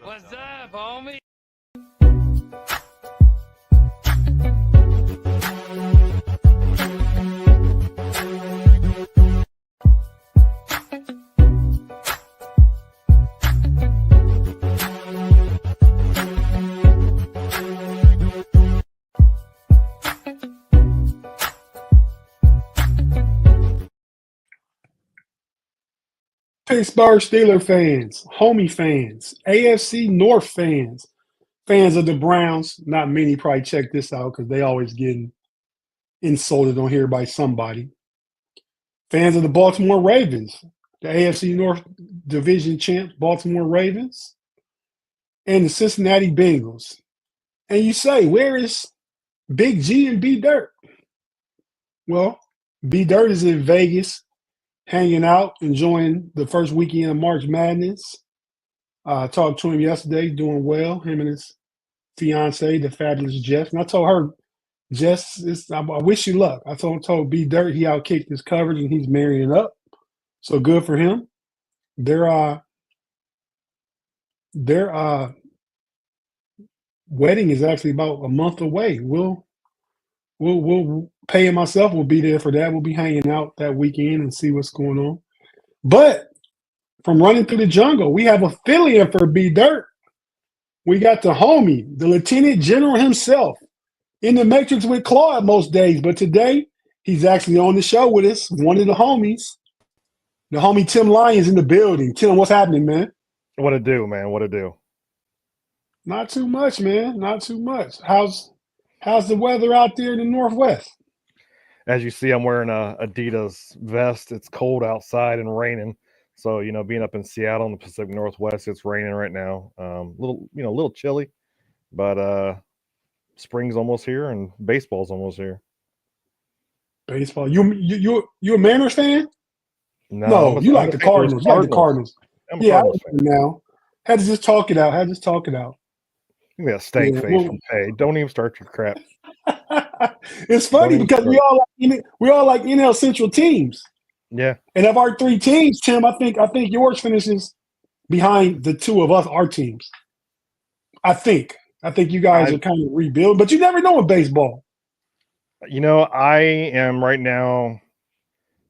What's up, homie? Pittsburgh Steelers fans, homie fans, AFC North fans, fans of the Browns. Not many probably check this out because they always getting insulted on here by somebody. Fans of the Baltimore Ravens, the AFC North Division champs, Baltimore Ravens, and the Cincinnati Bengals. And you say, where is Big G and B Dirt? Well, B Dirt is in Vegas, hanging out, enjoying the first weekend of March Madness. Talked to him yesterday, doing well. Him and his fiance, the fabulous Jess. And I told her, Jess, I wish you luck. I told B Dirt he outkicked his coverage and he's marrying up. So good for him. Their wedding is actually about a month away. We'll pay and myself. We'll be there for that. We'll be hanging out that weekend and see what's going on. But from running through the jungle, we have a fill-in for B Dirt. We got the homie, the Lieutenant General himself, in the Matrix with Claude most days. But today, he's actually on the show with us, one of the homies. The homie Tim Lyons in the building. Tim, what's happening, man? What it do, man? What it do? Not too much, man. Not too much. How's the weather out there in the Northwest? As you see, I'm wearing a Adidas vest. It's cold outside and raining. So, being up in Seattle in the Pacific Northwest, it's raining right now. A little chilly, but spring's almost here and baseball's almost here. Baseball. You a Mariners fan? No, you like the Cardinals. You like the Cardinals. I'm a Yeah, Cardinals fan. now. Had to just talk it out. Give me a stank face from Tate. Don't even start your crap. It's funny because we all like NL Central teams. Yeah. And of our three teams, Tim, I think yours finishes behind the two of us, our teams. I think you guys are kind of rebuilding, but you never know in baseball. I am right now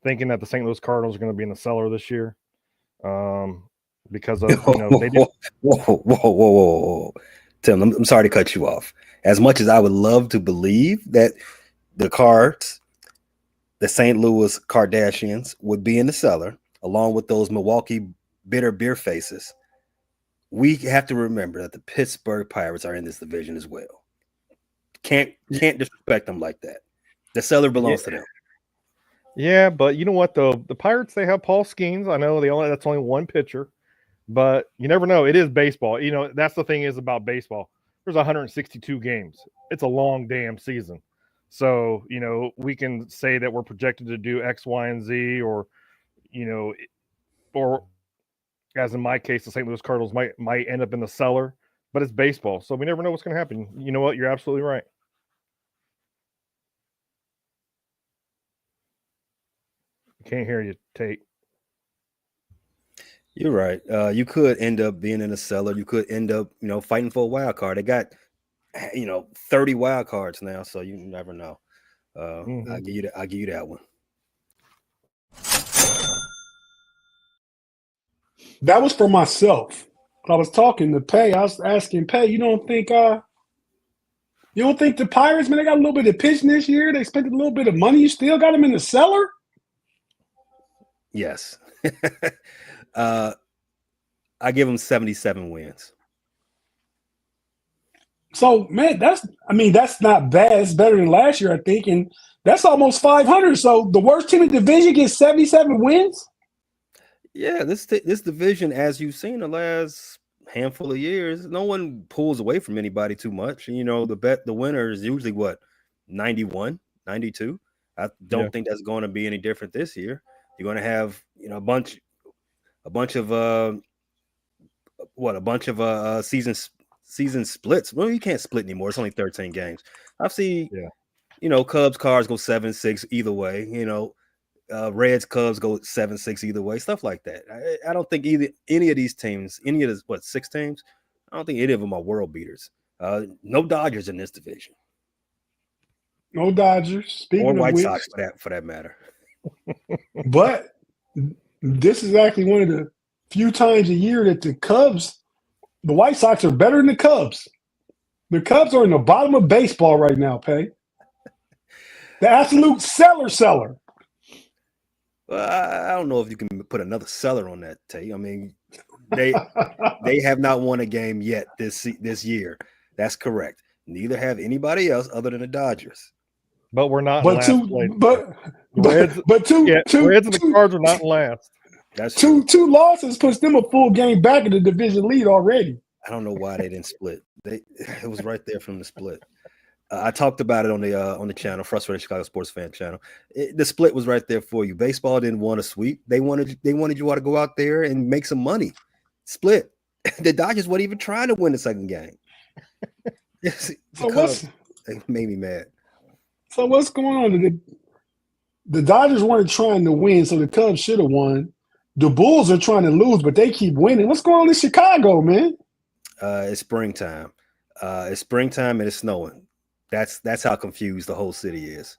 thinking that the St. Louis Cardinals are going to be in the cellar this year. Because of they did. Whoa. Tim, I'm sorry to cut you off. As much as I would love to believe that the St. Louis Kardashians would be in the cellar, along with those Milwaukee bitter beer faces, we have to remember that the Pittsburgh Pirates are in this division as well. Can't disrespect them like that. The cellar belongs to them. Yeah, but you know what though? The Pirates, they have Paul Skeens. I know that's only one pitcher. But you never know. It is baseball. That's the thing is about baseball. There's 162 games. It's a long damn season. So, we can say that we're projected to do X, Y, and Z, or as in my case, the St. Louis Cardinals might end up in the cellar, but it's baseball. So we never know what's going to happen. You know what? You're absolutely right. I can't hear you, Tate. You're right. You could end up being in a cellar. You could end up, fighting for a wild card. They got, 30 wild cards now, so you never know. I'll give you that one. That was for myself. I was talking to Pay. I was asking Pay, you don't think the Pirates, man, they got a little bit of pitching this year? They spent a little bit of money. You still got them in the cellar? Yes. I give them 77 wins. So, man, that's not bad. It's better than last year, I think, and that's almost 500. So the worst team in the division gets 77 wins? Yeah, this division, as you've seen the last handful of years, no one pulls away from anybody too much. And, the winner is usually, 91, 92? I don't think that's going to be any different this year. You're going to have, a bunch of season splits. Well, you can't split anymore. It's only 13 games. I've seen, Cubs, Cards go 7-6 either way. Reds, Cubs go 7-6 either way. Stuff like that. I don't think any of these teams, any of the 6 teams, I don't think any of them are world beaters. No Dodgers in this division. No Dodgers. Speaking Or of White which, Sox for that matter. but this is actually one of the few times a year that the White Sox are better than the Cubs. The Cubs are in the bottom of baseball right now, Pay. The absolute seller. Well, I don't know if you can put another seller on that, Tate. I mean, they have not won a game yet this year. That's correct. Neither have anybody else other than the Dodgers. But we're not in But last two, place. but Reds and the Cards are not in last. That's two losses puts them a full game back in the division lead already. I don't know why they didn't split. It was right there from the split. I talked about it on the channel, Frustrated Chicago Sports Fan channel. The split was right there for you. Baseball didn't want a sweep. They wanted you all to go out there and make some money. Split. The Dodgers weren't even trying to win the second game. They made me mad. So what's going on? The Dodgers weren't trying to win, so the Cubs should have won. The Bulls are trying to lose, but they keep winning. What's going on in Chicago, man? It's springtime. It's springtime and it's snowing. That's how confused the whole city is.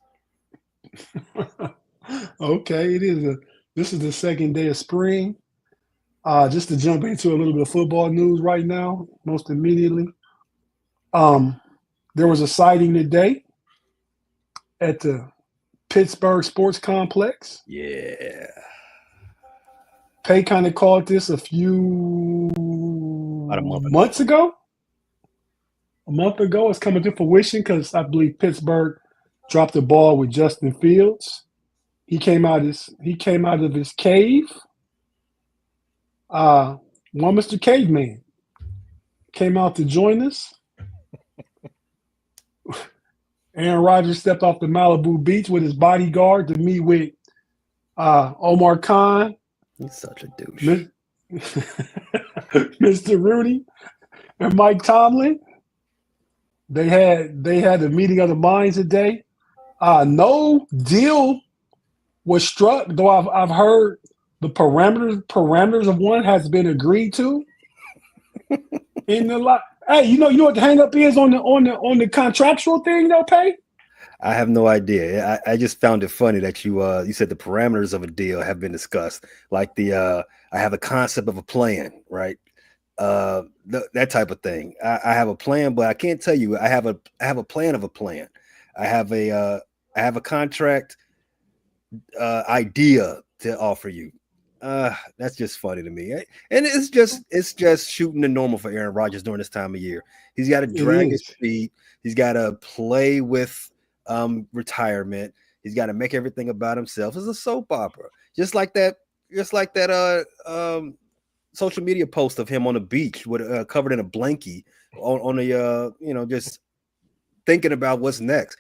Okay, it is. This is the second day of spring. Just to jump into a little bit of football news right now, most immediately. There was a sighting today at the Pittsburgh Sports Complex. Yeah. Pay kind of called this a few months ago. A month ago, it's coming to fruition because I believe Pittsburgh dropped the ball with Justin Fields. He came out of his cave. One Mr. Caveman came out to join us. Aaron Rodgers stepped off the Malibu beach with his bodyguard to meet with Omar Khan. He's such a douche. Mr. Rudy and Mike Tomlin. They had a meeting of the minds today. No deal was struck, though I've heard the parameters of one has been agreed to. In the lot. Hey, you know what the hang up is on the contractual thing though, Pay? I have no idea. I just found it funny that you said the parameters of a deal have been discussed. Like I have a concept of a plan, right? That type of thing. I have a plan, but I can't tell you. I have a plan of a plan. I have a contract idea to offer you. That's just funny to me. And it's just shooting the normal for Aaron Rodgers during this time of year. He's got to drag his feet. He's got to play with retirement. He's got to make everything about himself. It's a soap opera. Just like that social media post of him on the beach with covered in a blankie on the just thinking about what's next.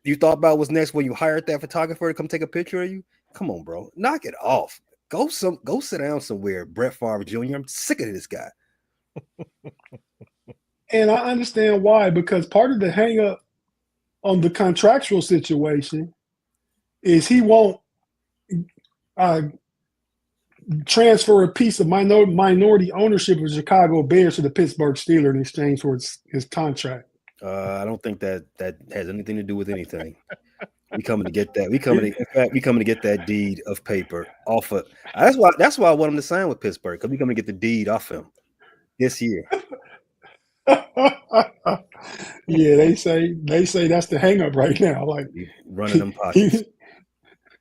You thought about what's next when you hired that photographer to come take a picture of you? Come on, bro. Knock it off. Go sit down somewhere, Brett Favre Jr. I'm sick of this guy. And I understand why, because part of the hang up on the contractual situation is he won't transfer a piece of minority ownership of Chicago Bears to the Pittsburgh Steelers in exchange for his contract. I don't think that has anything to do with anything. We coming to get that. We coming to get that deed of paper off of. That's why I want him to sign with Pittsburgh, because we coming to get the deed off him this year. Yeah, they say that's the hang up right now. Like running them pockets.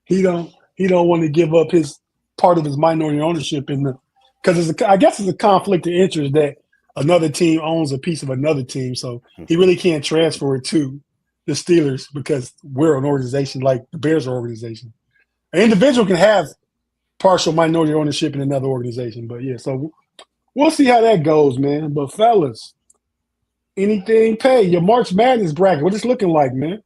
He don't want to give up his part of his minority ownership because I guess it's a conflict of interest that another team owns a piece of another team, so he really can't transfer it to the Steelers because we're an organization like the Bears are an organization. An individual can have partial minority ownership in another organization, but yeah, so we'll see how that goes, man. But fellas, anything Pay your March Madness bracket? What it's looking like, man?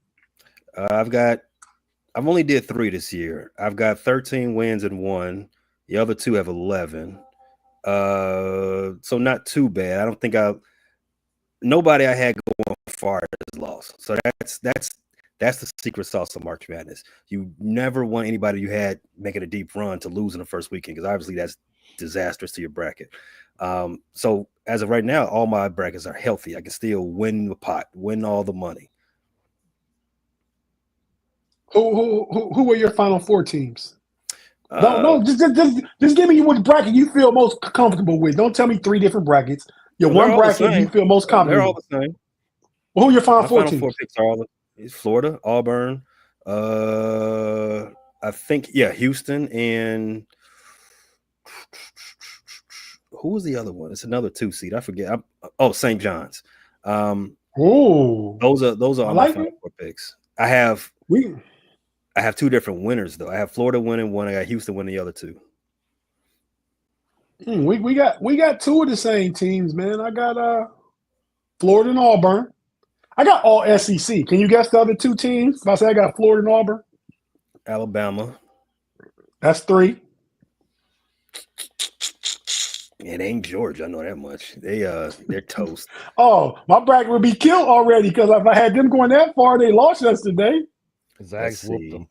I've only did 3 this year. I've got 13 wins and 1. The other 2 have 11. So not too bad. I don't think nobody I had going far has lost. So that's the secret sauce of March Madness. You never want anybody you had making a deep run to lose in the first weekend, because obviously disastrous to your bracket. So as of right now, all my brackets are healthy. I can still win the pot, win all the money. Who were your final four teams? No, just give me what bracket you feel most comfortable with. Don't tell me three different brackets. Your one bracket you feel most confident. They're all the same. Well, who are your final My four final teams? four picks are all it's Florida, Auburn, I think Houston, and who was the other one? It's another 2 seed. I forget. St. John's. Those are all my final four picks. I have 2 different winners though. I have Florida winning one. I got Houston winning the other 2. We got 2 of the same teams, man. I got Florida and Auburn. I got all SEC. Can you guess the other 2 teams? If I say I got Florida and Auburn, Alabama. That's 3. It ain't Georgia. I know that much. They're toast. Oh, my bracket would be killed already because if I had them going that far, they lost yesterday. Zags whooped them.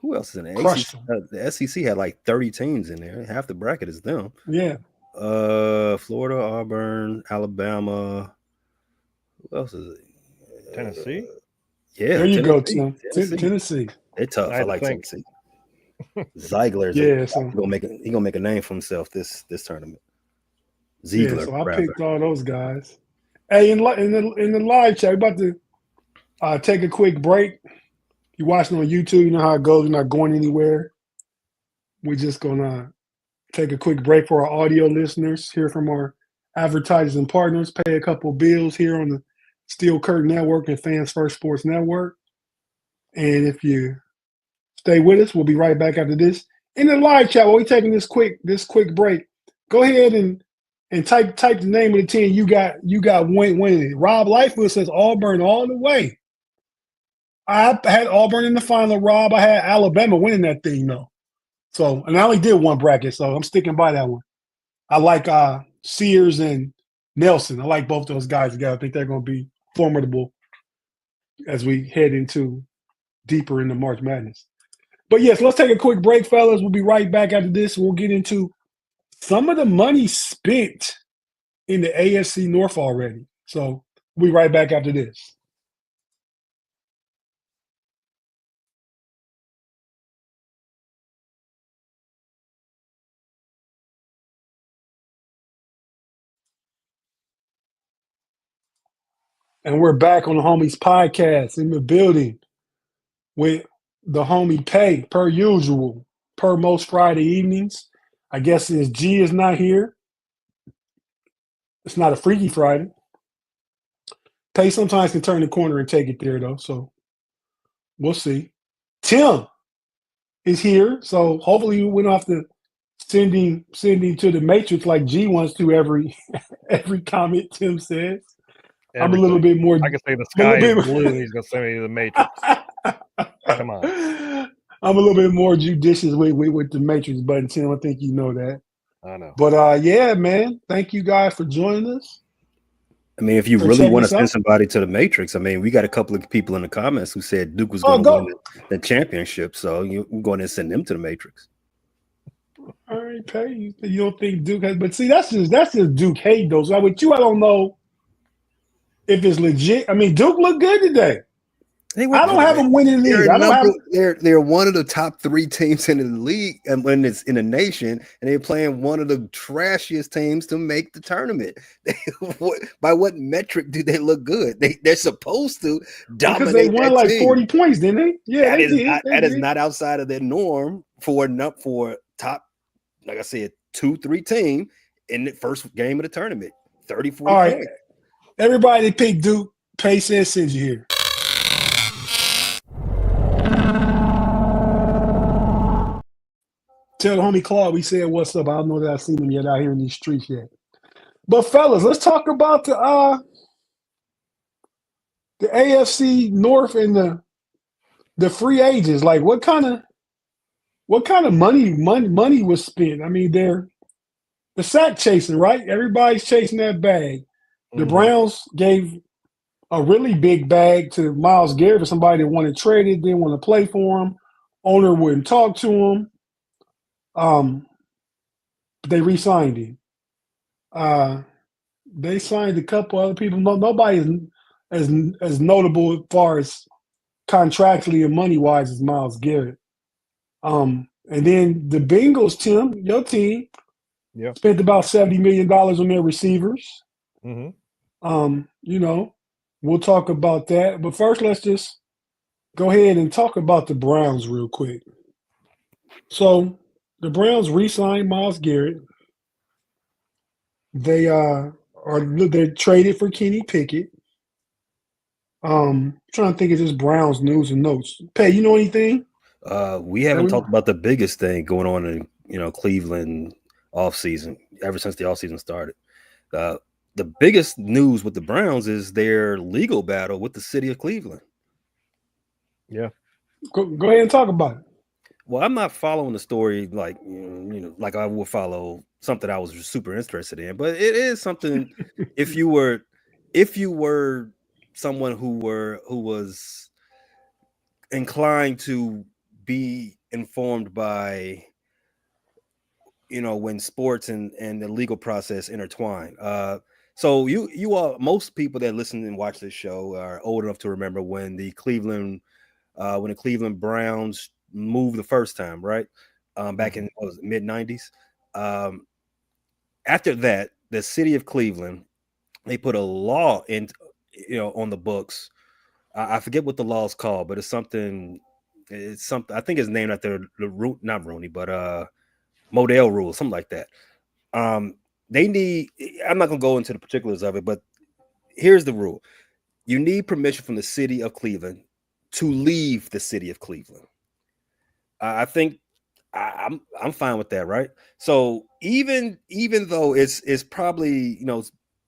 Who else is in there? The SEC had like 30 teams in there. Half the bracket is them. Yeah. Florida, Auburn, Alabama. Who else is it? Tennessee. Yeah. There you go, Tim. Tennessee. They're tough. I like Tennessee. Ziegler's he gonna make a name for himself this tournament. Ziegler. Yeah, so I picked all those guys. Hey, in the live chat, we're about to take a quick break. You're watching on YouTube, you know how it goes. We're not going anywhere. We're just gonna take a quick break for our audio listeners, hear from our advertisers and partners, pay a couple bills here on the Steel Curtain Network and Fans First Sports Network. And if you stay with us, we'll be right back after this. In the live chat, while we're taking this quick break, go ahead and type the name of the team you got winning it. Rob Lightfoot says Auburn all the way. I had Auburn in the final, Rob. I had Alabama winning that thing, though. So, and I only did one bracket, so I'm sticking by that one. I like Sears and Nelson. I like both those guys together. I think they're going to be formidable as we head into deeper into March Madness. But yes, let's take a quick break, fellas. We'll be right back after this. We'll get into some of the money spent in the AFC North already. So we'll be right back after this. And we're back on the Homies podcast in the building with the homie Pay, per usual, per most Friday evenings. I guess since G is not here, it's not a Freaky Friday. Pay sometimes can turn the corner and take it there, though, so we'll see. Tim is here, so hopefully we don't have to send him to the Matrix like G wants to every comment Tim says. Everything. I'm a little bit more. I can say the sky is blue, and he's gonna send me to the Matrix. Come on. I'm a little bit more judicious with the Matrix button, Tim. I think you know that. I know. But yeah, man. Thank you guys for joining us. I mean, if you really want to send somebody to the Matrix, I mean, we got a couple of people in the comments who said Duke was going to win the championship, so you're going to send them to the Matrix. All right, Pay. You don't think Duke has, but see, that's just Duke hate, though. So with you, I don't know if it's legit. I mean, Duke looked good today. I don't have them winning the league. They're one of the top 3 teams in the league, and when it's in the nation, and they're playing one of the trashiest teams to make the tournament. By what metric do they look good? They're supposed to dominate. Because they won like 40 points, didn't they? Yeah, that is not outside of their norm for top, like I said, 2-3 team in the first game of the tournament. 34 All right. Points. Everybody pick Duke. Pay says sends you here. Tell the homie Claude we said what's up. I don't know that I've seen him yet out here in these streets yet. But fellas, let's talk about the AFC North and the free agents. Like what kind of money was spent? I mean, they're the sack chasing, right? Everybody's chasing that bag. The Browns gave a really big bag to Myles Garrett for somebody that wanted traded, didn't want to play for him. Owner wouldn't talk to him. They re-signed him. They signed a couple other people. Nobody is as notable as far as contractually and money wise as Myles Garrett. And then the Bengals, Tim, your team, spent about $70 million on their receivers. You know, we'll talk about that. But first, let's just go ahead and talk about the Browns real quick. So the Browns re-signed Myles Garrett. They're traded for Kenny Pickett. Trying to think of just Browns news and notes. Pay, you know anything? We haven't talked about the biggest thing going on in Cleveland offseason ever since the offseason started. The biggest news with the Browns is their legal battle with the city of Cleveland. Yeah. Go ahead and talk about it. Well, I'm not following the story like like I would follow something I was super interested in, but it is something. if you were someone who was inclined to be informed by when sports and the legal process intertwine. So you all, most people that listen and watch this show are old enough to remember when the Cleveland Browns moved the first time, right? Back in mid 90s. After that, the city of Cleveland, they put a law in, on the books. I forget what the law is called, but it's something. I think it's named after not Rooney, but Modell rule, something like that. They need. I'm not gonna go into the particulars of it, but here's the rule: you need permission from the city of Cleveland to leave the city of Cleveland. I think I'm fine with that, right? So even though it's probably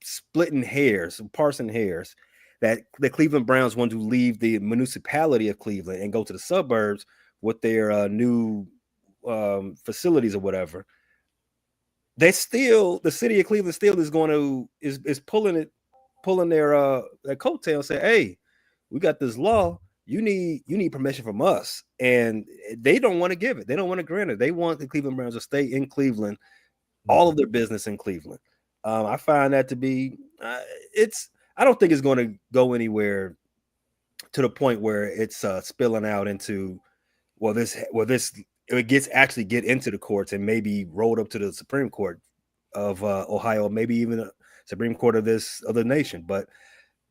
splitting hairs, parsing hairs, that the Cleveland Browns want to leave the municipality of Cleveland and go to the suburbs with their new facilities or whatever. The city of Cleveland still is going to is pulling their coattail and say, hey, we got this law. You need permission from us, and they don't want to give it. They don't want to grant it. They want the Cleveland Browns to stay in Cleveland, all of their business in Cleveland. I find that to be I don't think it's going to go anywhere to the point where it's spilling out into it get into the courts and maybe rolled up to the Supreme Court of Ohio, maybe even a Supreme Court of the nation. But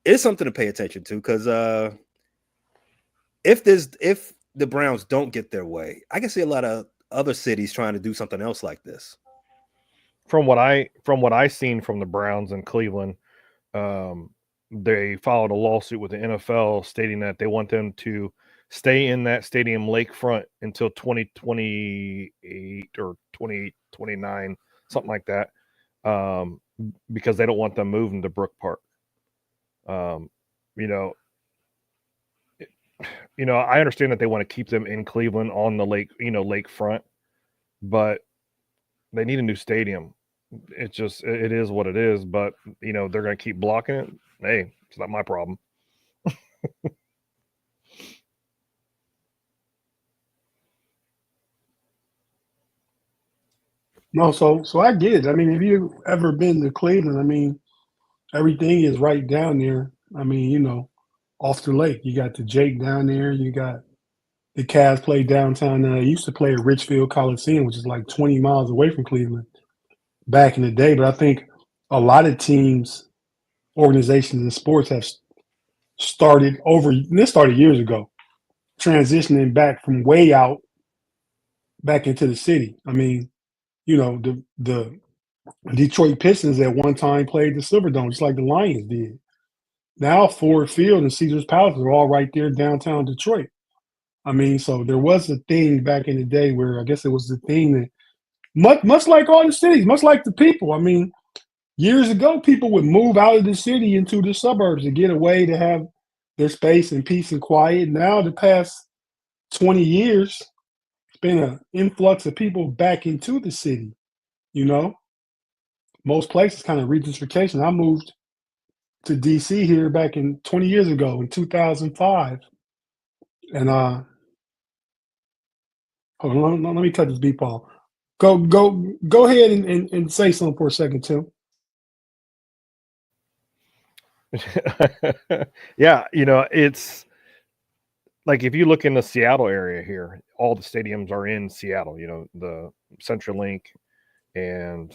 it's something to pay attention to, because if the Browns don't get their way, I can see a lot of other cities trying to do something else like this. From what I seen from the Browns in Cleveland, they filed a lawsuit with the NFL stating that they want them to stay in that stadium lakefront until 2028 or 2029, something like that, because they don't want them moving to Brook Park. I understand that they want to keep them in Cleveland on the lake, lakefront, but they need a new stadium. It is what it is, but they're going to keep blocking it. Hey, it's not my problem. No, so I get it. I mean, if you've ever been to Cleveland, I mean, everything is right down there. I mean, off the lake. You got the Jake down there. You got the Cavs play downtown. They used to play at Richfield Coliseum, which is like 20 miles away from Cleveland back in the day. But I think a lot of teams, organizations, and sports have started this started years ago, transitioning back from way out back into the city. I mean, the Detroit Pistons at one time played the Silverdome, just like the Lions did. Now Ford Field and Caesar's Palace are all right there downtown Detroit. I mean, so there was a thing back in the day where I guess it was the thing that much like all the cities, much like the people. I mean, years ago, people would move out of the city into the suburbs to get away to have their space and peace and quiet. Now, the past 20 years, it's been an influx of people back into the city. Most places kind of redistribution. I moved to DC here back in 20 years ago in 2005. And hold on, let me cut this beep off. Go ahead and say something for a second, Tim. Yeah, it's like if you look in the Seattle area here, all the stadiums are in Seattle. The CenturyLink and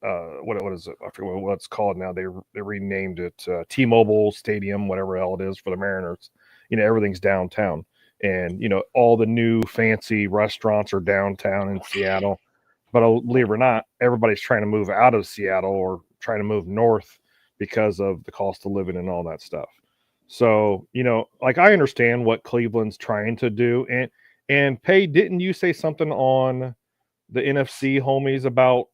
what is it? I forget what it's called now. They renamed it T-Mobile Stadium, whatever the hell it is for the Mariners. Everything's downtown, and all the new fancy restaurants are downtown in Seattle. But believe it or not, everybody's trying to move out of Seattle or trying to move north because of the cost of living and all that stuff. So, like I understand what Cleveland's trying to do. And Pay, didn't you say something on the NFC homies about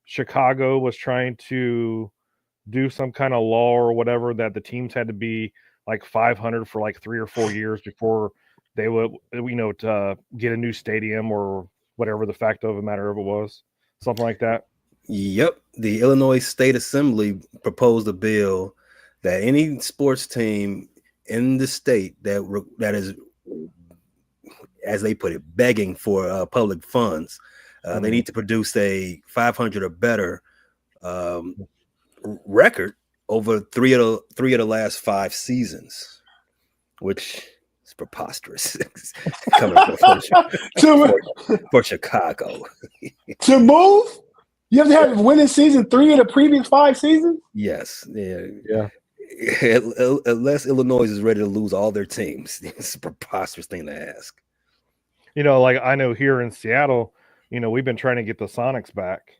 Chicago was trying to do some kind of law or whatever that the teams had to be like 500 for like 3 or 4 years before they would, to get a new stadium or whatever the fact of the matter of it was, something like that. Yep. The Illinois State Assembly proposed a bill that any sports team in the state that is, as they put it, begging for public funds, they need to produce a 500 or better record over three of the last 5 seasons, which is preposterous. Coming for Chicago. To move, you have to have a winning season 3 of the previous 5 seasons? Yes. Yeah. Unless Illinois is ready to lose all their teams. It's a preposterous thing to ask. Like I know here in Seattle, we've been trying to get the Sonics back,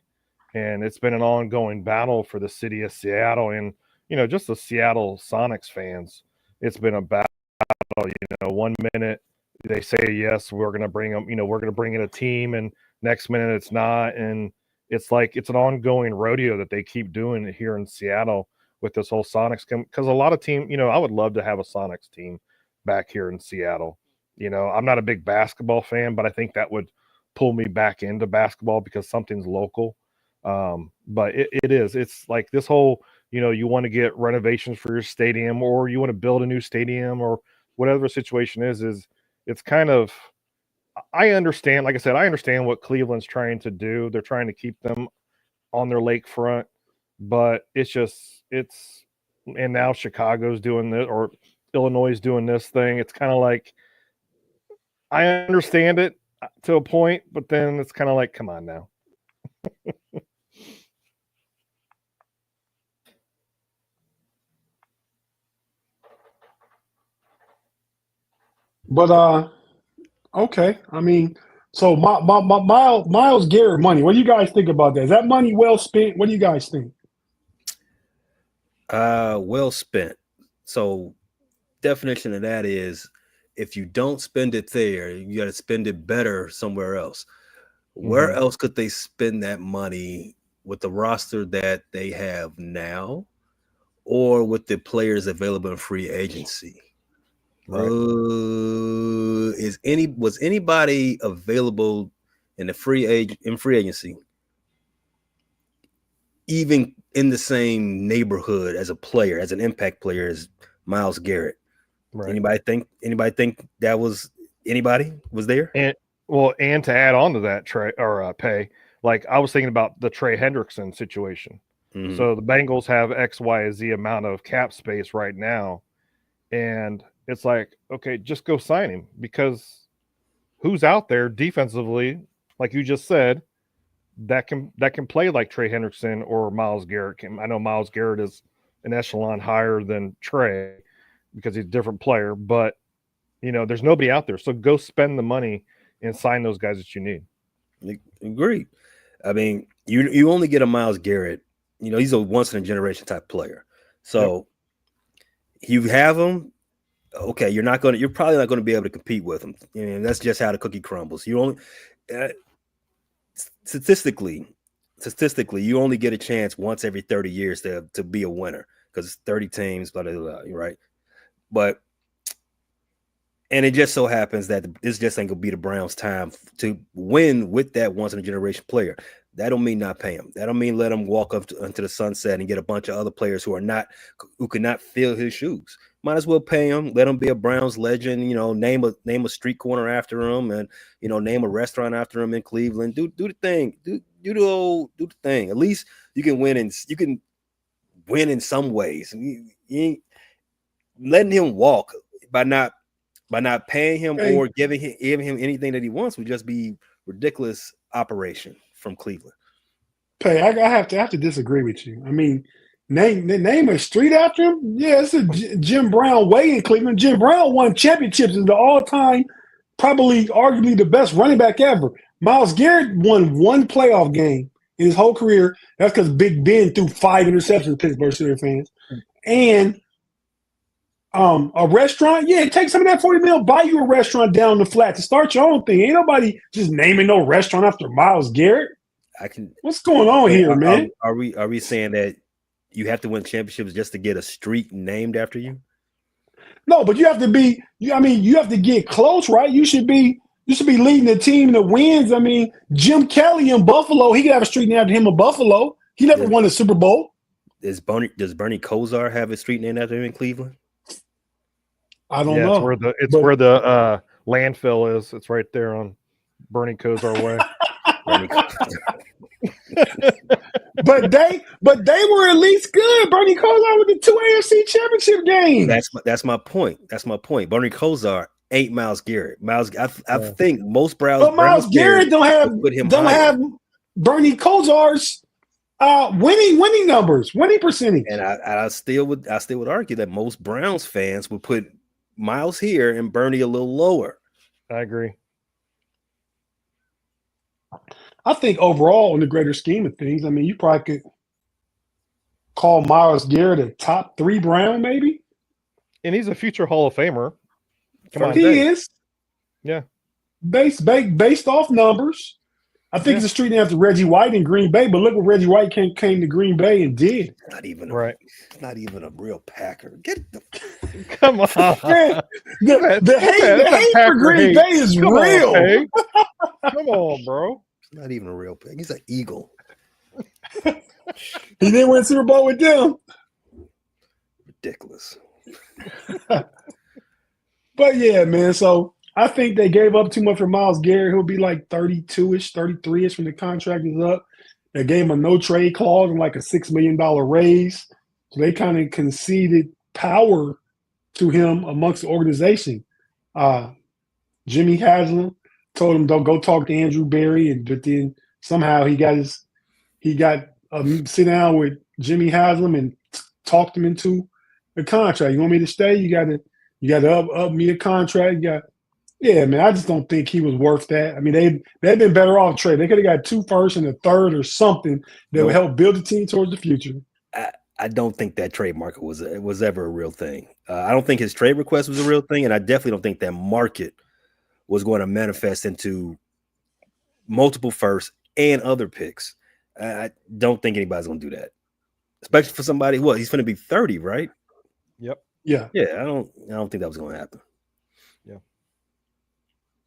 and it's been an ongoing battle for the city of Seattle and, just the Seattle Sonics fans. It's been a battle. 1 minute they say, yes, we're going to bring them, we're going to bring in a team, and next minute it's not. And it's like, it's an ongoing rodeo that they keep doing here in Seattle with this whole Sonics, because a lot of team, I would love to have a Sonics team back here in Seattle. I'm not a big basketball fan, but I think that would pull me back into basketball because something's local. But it's like this whole, you want to get renovations for your stadium, or you want to build a new stadium, or whatever the situation is it's kind of, I understand, like I said, I understand what Cleveland's trying to do. They're trying to keep them on their lakefront, but and now Chicago's doing this, or Illinois is doing this thing. It's kind of like, I understand it to a point, but then it's kind of like, come on now. But okay. I mean, so Miles Garrett money. What do you guys think about that? Is that money well spent? What do you guys think? Well spent. So definition of that is, if you don't spend it there, you got to spend it better somewhere else. Where else could they spend that money with the roster that they have now, or with the players available in free agency? Right. Was anybody available in the free agency, even in the same neighborhood as a player, as an impact player as Miles Garrett? Right. Anybody think that was anybody was there? And to add on to that, Trey or Pay, like I was thinking about the Trey Hendrickson situation. So the Bengals have X, Y, Z amount of cap space right now, and it's like, okay, just go sign him, because who's out there defensively, like you just said, that can play like Trey Hendrickson or Miles Garrett can. I know Miles Garrett is an echelon higher than Trey because he's a different player, but there's nobody out there. So go spend the money and sign those guys that you need. Agreed. I mean, you only get a Miles Garrett. He's a once in a generation type player. So you have him. Okay, you're probably not going to be able to compete with him. And that's just how the cookie crumbles. You only statistically, you only get a chance once every 30 years to be a winner, because it's 30 teams, blah, blah, blah, right? But and it just so happens that this just ain't gonna be the Browns' time to win with that once in a generation player. That don't mean not pay him. That don't mean let him walk up into the sunset and get a bunch of other players who could not fill his shoes. might as well pay him. Let him be a Browns legend. Name a street corner after him, and name a restaurant after him in Cleveland. Do the thing. Do the thing. At least you can win in some ways. You ain't letting him walk by not paying him or giving him anything that he wants would just be ridiculous operation from Cleveland. Pay, I have to disagree with you. I mean, name a street after him. Yeah, it's a Jim Brown way in Cleveland. Jim Brown won championships as the all-time, probably arguably the best running back ever. Myles Garrett won one playoff game in his whole career. That's because Big Ben threw 5 interceptions, Pittsburgh Steelers fans. And a restaurant, yeah, take some of that $40 million, buy you a restaurant down the flat to start your own thing. Ain't nobody just naming no restaurant after Myles Garrett. What's going on here, man? Are we saying that you have to win championships just to get a street named after you? No, but you have to be. You have to get close, right? You should be leading the team that wins. I mean, Jim Kelly in Buffalo, he could have a street named after him in Buffalo. He never won a Super Bowl. Does Bernie Kosar have a street named after him in Cleveland? I don't know. It's where the landfill is. It's right there on Bernie Kosar Way. but they were at least good. Bernie Kosar with the 2 AFC championship games. That's my point. Bernie Kosar ain't Myles Garrett. I think most Browns. But Myles Garrett don't have Bernie Kosar's winning numbers, winning percentage. And I still would argue that most Browns fans would put Myles here and Bernie a little lower. I agree. I think overall, in the greater scheme of things, I mean, you probably could call Myles Garrett a top 3 Brown, maybe. And he's a future Hall of Famer. He is. Yeah. Based off numbers. I think it's a street named after Reggie White in Green Bay, but look what Reggie White came to Green Bay and did. Not even a real Packer. Come on. Man, the hate for Green Bay is real. Come on, bro. He's not even a real Packer. He's an Eagle. He didn't win Super Bowl with them. Ridiculous. But yeah, man. So I think they gave up too much for Myles Garrett. He'll be like 32-ish, 33-ish when the contract is up. They gave him a no-trade clause and like a $6 million raise. So they kind of conceded power to him amongst the organization. Jimmy Haslam told him, don't go talk to Andrew Berry. But then somehow he got sit down with Jimmy Haslam and talked him into the contract. You want me to stay? You got to up me a contract. Yeah, man, I just don't think he was worth that. I mean, they've been better off trade. They could have got 2 firsts and a third or something that would help build the team towards the future. I don't think that trade market was ever a real thing. I don't think his trade request was a real thing, and I definitely don't think that market was going to manifest into multiple firsts and other picks. I don't think anybody's going to do that, especially for somebody. He's going to be 30, right? Yep. Yeah. Yeah. I don't think that was going to happen. Yeah.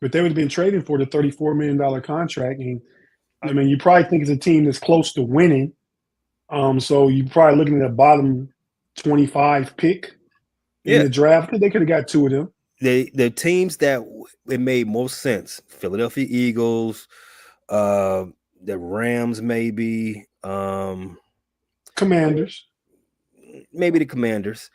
But they would have been trading for the $34 million contract. And I mean, you probably think it's a team that's close to winning. So you're probably looking at a bottom 25 pick in the draft. They could have got 2 of them. The teams that it made most sense: Philadelphia Eagles, the Rams, maybe Commanders, maybe the Commanders.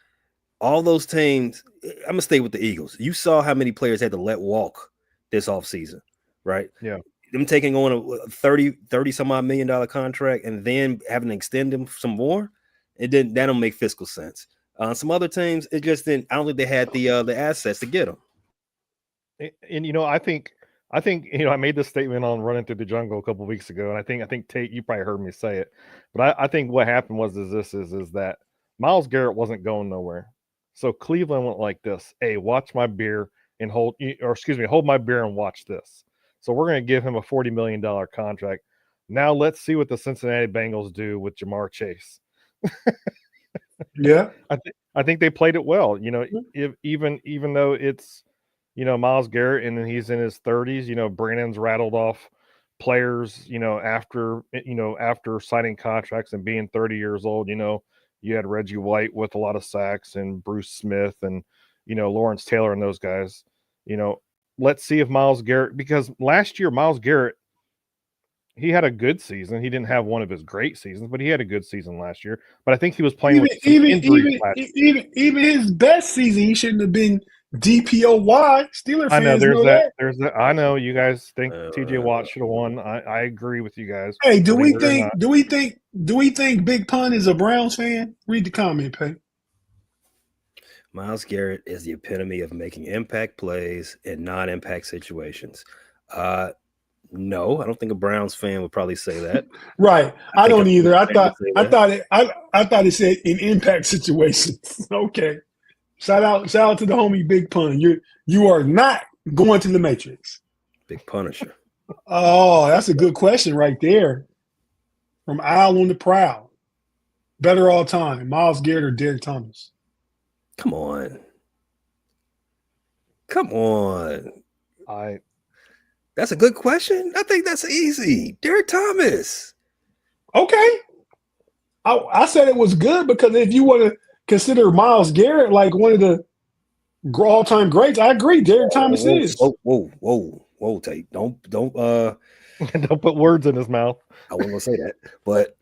All those teams. I'm gonna stay with the Eagles. You saw how many players had to let walk this offseason, right? Yeah. Them taking on a 30 some odd $1 million contract and then having to extend them some more, that don't make fiscal sense. Some other teams, it just didn't. I don't think they had the assets to get them. And I think I made this statement on Running Through the Jungle a couple of weeks ago, and I think Tate, you probably heard me say it, but I think what happened is that Myles Garrett wasn't going nowhere, so Cleveland went like this: "Hey, watch my beer and hold my beer and watch this." So we're going to give him a $40 million contract. Now let's see what the Cincinnati Bengals do with Jamar Chase. Yeah, I think they played it well. If even though it's Myles Garrett and then he's in his 30s. Brandon's rattled off players. After signing contracts and being 30 years old. You had Reggie White with a lot of sacks and Bruce Smith and, Lawrence Taylor and those guys. Let's see if Myles Garrett, because last year Myles Garrett, he had a good season. He didn't have one of his great seasons, but he had a good season last year. But I think he was playing with some injuries last year. Even his best season, he shouldn't have been DPOY. Steeler fans know that. There's that. I know you guys think TJ Watt should have won. I agree with you guys. Hey, do we think Big Pun is a Browns fan? Read the comment, Pay. Myles Garrett is the epitome of making impact plays in non-impact situations. No, I don't think a Browns fan would probably say that. Right. I don't either. I thought it said in impact situations. Okay. Shout out to the homie Big Pun. You are not going to the Matrix. Big Punisher. Oh, that's a good question right there. From Owl on the Prowl. Better all time, Myles Garrett or Derek Thomas? Come on. That's a good question. I think that's easy. Derek Thomas. Okay. I said it was good because if you want to consider Myles Garrett like one of the all-time greats, I agree. Derek Thomas is. Whoa, Tate. Don't don't put words in his mouth. I wasn't gonna say that, but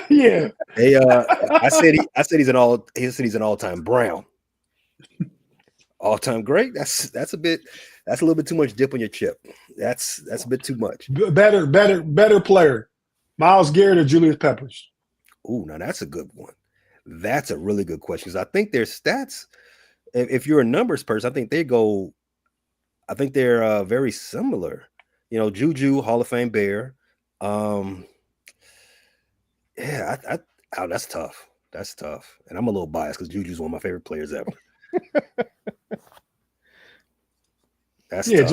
yeah. Hey, I said he's an all-time Brown. All-time great. That's a little bit too much dip on your chip. That's a bit too much. Better player. Myles Garrett or Julius Peppers? Ooh, now that's a good one. That's a really good question because I think their stats, if you're a numbers person, I think they're very similar. Juju, Hall of Fame Bear. Yeah, that's tough. That's tough. And I'm a little biased because Juju's one of my favorite players ever. That's tough.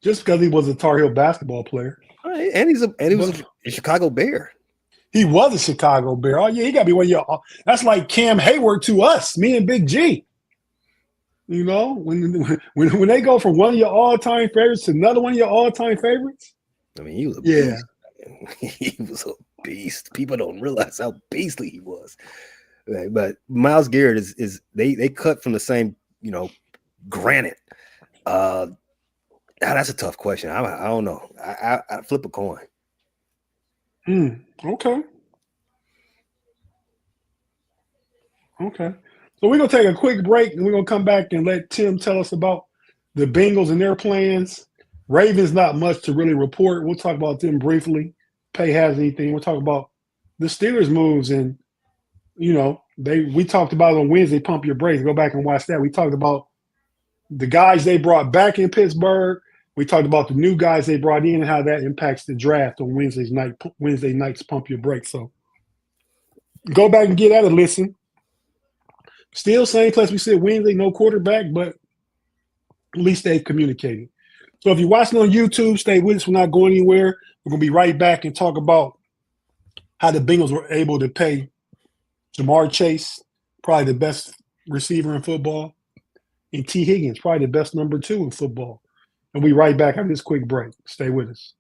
Just because he was a Tar Heel basketball player. Right. And he was a Chicago Bear. He was a Chicago Bear. Oh yeah, he got to be one of your. That's like Cam Hayward to us, me and Big G. When they go from one of your all-time favorites to another one of your all-time favorites. I mean, he was a beast. He was a beast. People don't realize how beastly he was. But Myles Garrett is they cut from the same granite. That's a tough question. I don't know. I flip a coin. Okay. So we're going to take a quick break, and we're going to come back and let Tim tell us about the Bengals and their plans. Ravens, not much to really report. We'll talk about them briefly. Pay has anything. We'll talk about the Steelers' moves. And, we talked about it on Wednesday, Pump Your Brakes. Go back and watch that. We talked about the guys they brought back in Pittsburgh. We talked about the new guys they brought in and how that impacts the draft on Wednesday night's Pump Your Brakes. So go back and get at it, listen. Still same place we said Wednesday, no quarterback, but at least they've communicated. So if you're watching on YouTube, stay with us. We're not going anywhere. We're going to be right back and talk about how the Bengals were able to pay Jamar Chase, probably the best receiver in football, and T. Higgins, probably the best number 2 in football. And we'll be right back after this quick break. Stay with us.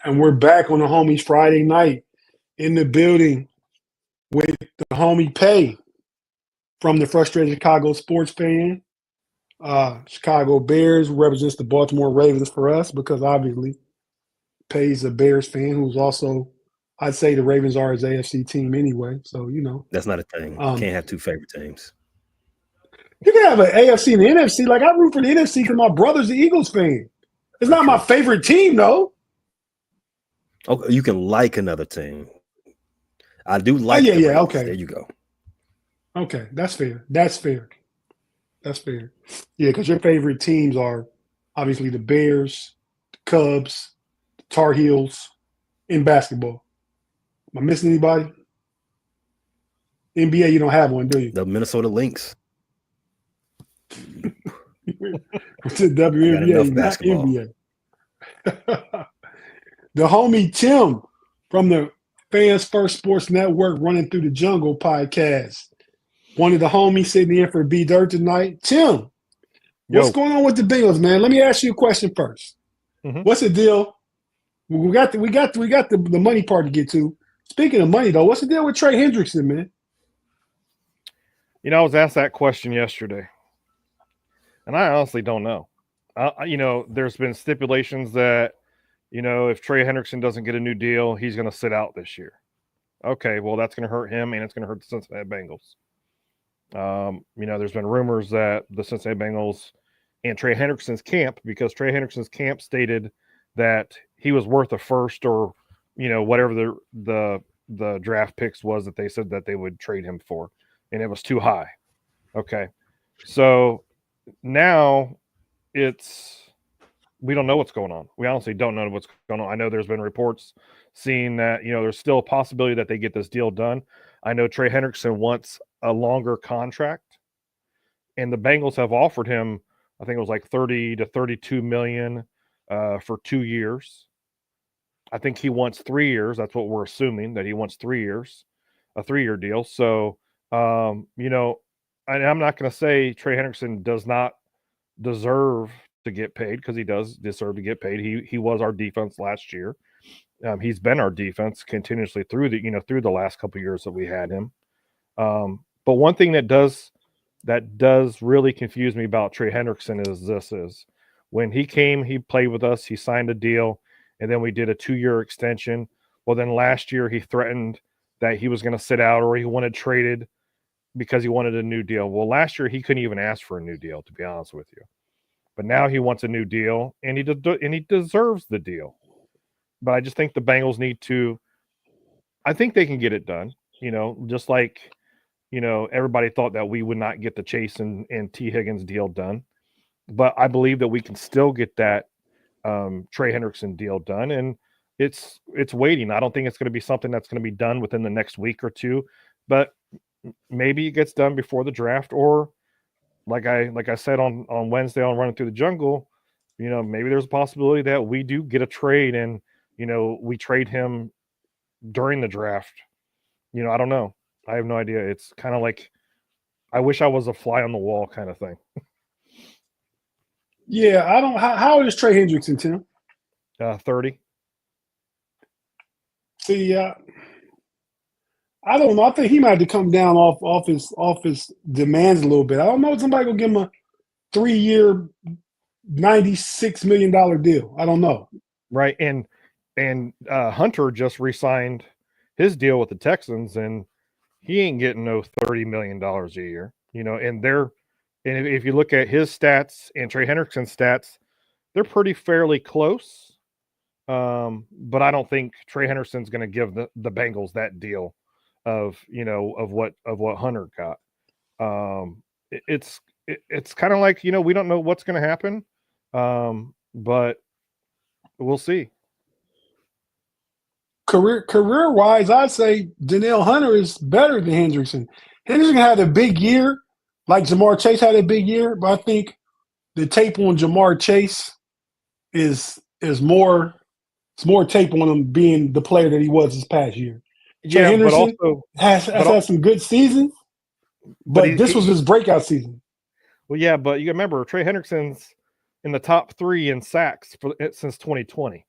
And we're back on the Homies Friday night in the building with the homie Pay from the Frustrated Chicago Sports Fan. Chicago Bears represents the Baltimore Ravens for us because obviously Pay's a Bears fan who's also, I'd say the Ravens are his AFC team anyway. So, That's not a thing. You can't have two favorite teams. You can have an AFC and an NFC. Like, I root for the NFC because my brother's an Eagles fan. It's not my favorite team, though. Okay, you can like another team. I do like. Okay. There you go. Okay, that's fair. Yeah, because your favorite teams are obviously the Bears, the Cubs, the Tar Heels, in basketball. Am I missing anybody? NBA, you don't have one, do you? The Minnesota Lynx. To WNBA, not basketball. NBA. The homie Tim from the Fans First Sports Network Running Through the Jungle podcast. One of the homies sitting in for B Dirt tonight. Tim, what's going on with the Bengals, man? Let me ask you a question first. What's the deal? We got the money part to get to. Speaking of money, though, what's the deal with Trey Hendrickson, man? You know, I was asked that question yesterday, and I honestly don't know. You know, there's been stipulations that, you know, if Trey Hendrickson doesn't get a new deal, he's going to sit out this year. Okay, well, that's going to hurt him, and it's going to hurt the Cincinnati Bengals. You know, there's been rumors that the Cincinnati Bengals and Trey Hendrickson's camp, because Trey Hendrickson's camp stated that he was worth a first or, you know, whatever the draft picks was that they said that they would trade him for, and it was too high. Okay, so now we don't know what's going on. We honestly don't know what's going on. I know there's been reports seeing that, you know, there's still a possibility that they get this deal done. I know Trey Hendrickson wants a longer contract, and the Bengals have offered him, I think it was like 30 to 32 million for 2 years. I think he wants 3 years. That's what we're assuming, that he wants 3 years, a 3-year deal. So, you know, I'm not going to say Trey Hendrickson does not deserve to get paid, because he does deserve to get paid. He was our defense last year. He's been our defense continuously through the last couple of years that we had him. But one thing that does really confuse me about Trey Hendrickson is when he came, he played with us, he signed a deal, and then we did a 2-year extension. Well, then last year he threatened that he was going to sit out, or he wanted traded because he wanted a new deal. Well, last year he couldn't even ask for a new deal, to be honest with you. But now he wants a new deal, and he deserves the deal. But I just think the Bengals need to – I think they can get it done, you know, just like, you know, everybody thought that we would not get the Chase and T. Higgins deal done. But I believe that we can still get that Trey Hendrickson deal done, and it's waiting. I don't think it's going to be something that's going to be done within the next week or two, but maybe it gets done before the draft, or like I said on Wednesday on Running Through the Jungle, you know, maybe there's a possibility that we do get a trade, and, you know, we trade him during the draft. You know, I don't know. I have no idea. It's kind of like, I wish I was a fly on the wall kind of thing. Yeah, I don't. How old is Trey Hendrickson, Tim? 30. See, I don't know. I think he might have to come down off his demands a little bit. I don't know if somebody will give him a 3-year, $96 million deal. I don't know. Right, and Hunter just re-signed his deal with the Texans, and he ain't getting no $30 million a year. You know, and if you look at his stats and Trey Hendrickson's stats, they're pretty fairly close. But I don't think Trey Hendrickson's going to give the Bengals that deal of what Hunter got. It's kind of like, you know, we don't know what's going to happen, but we'll see. Career wise, I'd say Danielle Hunter is better than Hendrickson. Hendrickson had a big year, like Jamar Chase had a big year, but I think the tape on Jamar Chase is more. It's more tape on him being the player that he was this past year. Trey Henderson has had some good seasons, but this was his breakout season. Well, yeah, but you remember Trey Hendrickson's in the top 3 in sacks since 2020.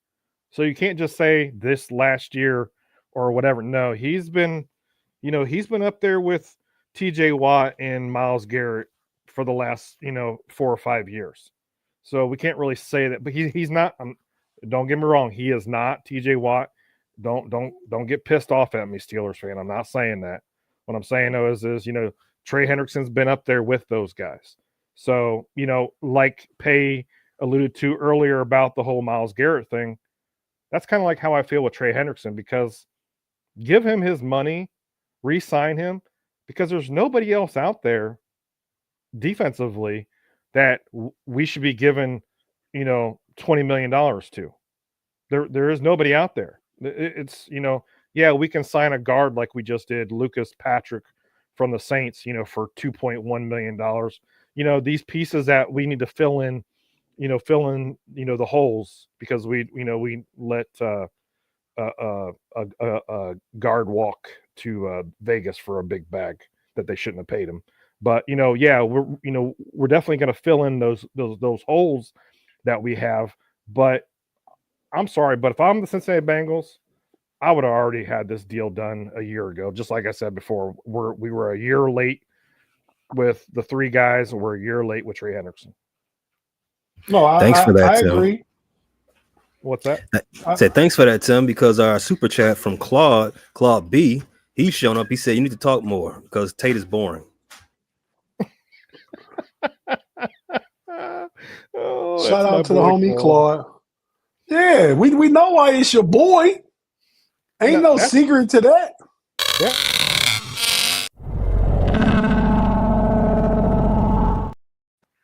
So you can't just say this last year or whatever. No, he's been up there with T.J. Watt and Myles Garrett for the last, 4 or 5 years. So we can't really say that, but he's not. Don't get me wrong, he is not T.J. Watt. Don't get pissed off at me, Steelers fan. I'm not saying that. What I'm saying though is Trey Hendrickson's been up there with those guys. So, like Pay alluded to earlier about the whole Myles Garrett thing, that's kind of like how I feel with Trey Hendrickson, because give him his money, re-sign him, because there's nobody else out there defensively that we should be given, $20 million to. There is nobody out there. It's, we can sign a guard like we just did, Lucas Patrick from the Saints, for $2.1 million. These pieces that we need to fill in fill in, the holes because we let a guard walk to Vegas for a big bag that they shouldn't have paid him. But we're definitely going to fill in those holes that we have. But I'm sorry, but if I'm the Cincinnati Bengals, I would have already had this deal done a year ago. Just like I said before, we were a year late with the three guys, and we're a year late with Trey Hendrickson. No, thanks for that, I Tim. agree. What's that? I said thanks for that, Tim, because our super chat from Claude B, he's shown up. He said you need to talk more because Tate is boring. Shout out to the homie Claude. Yeah, we know why it's your boy. Ain't no secret to that. Yeah.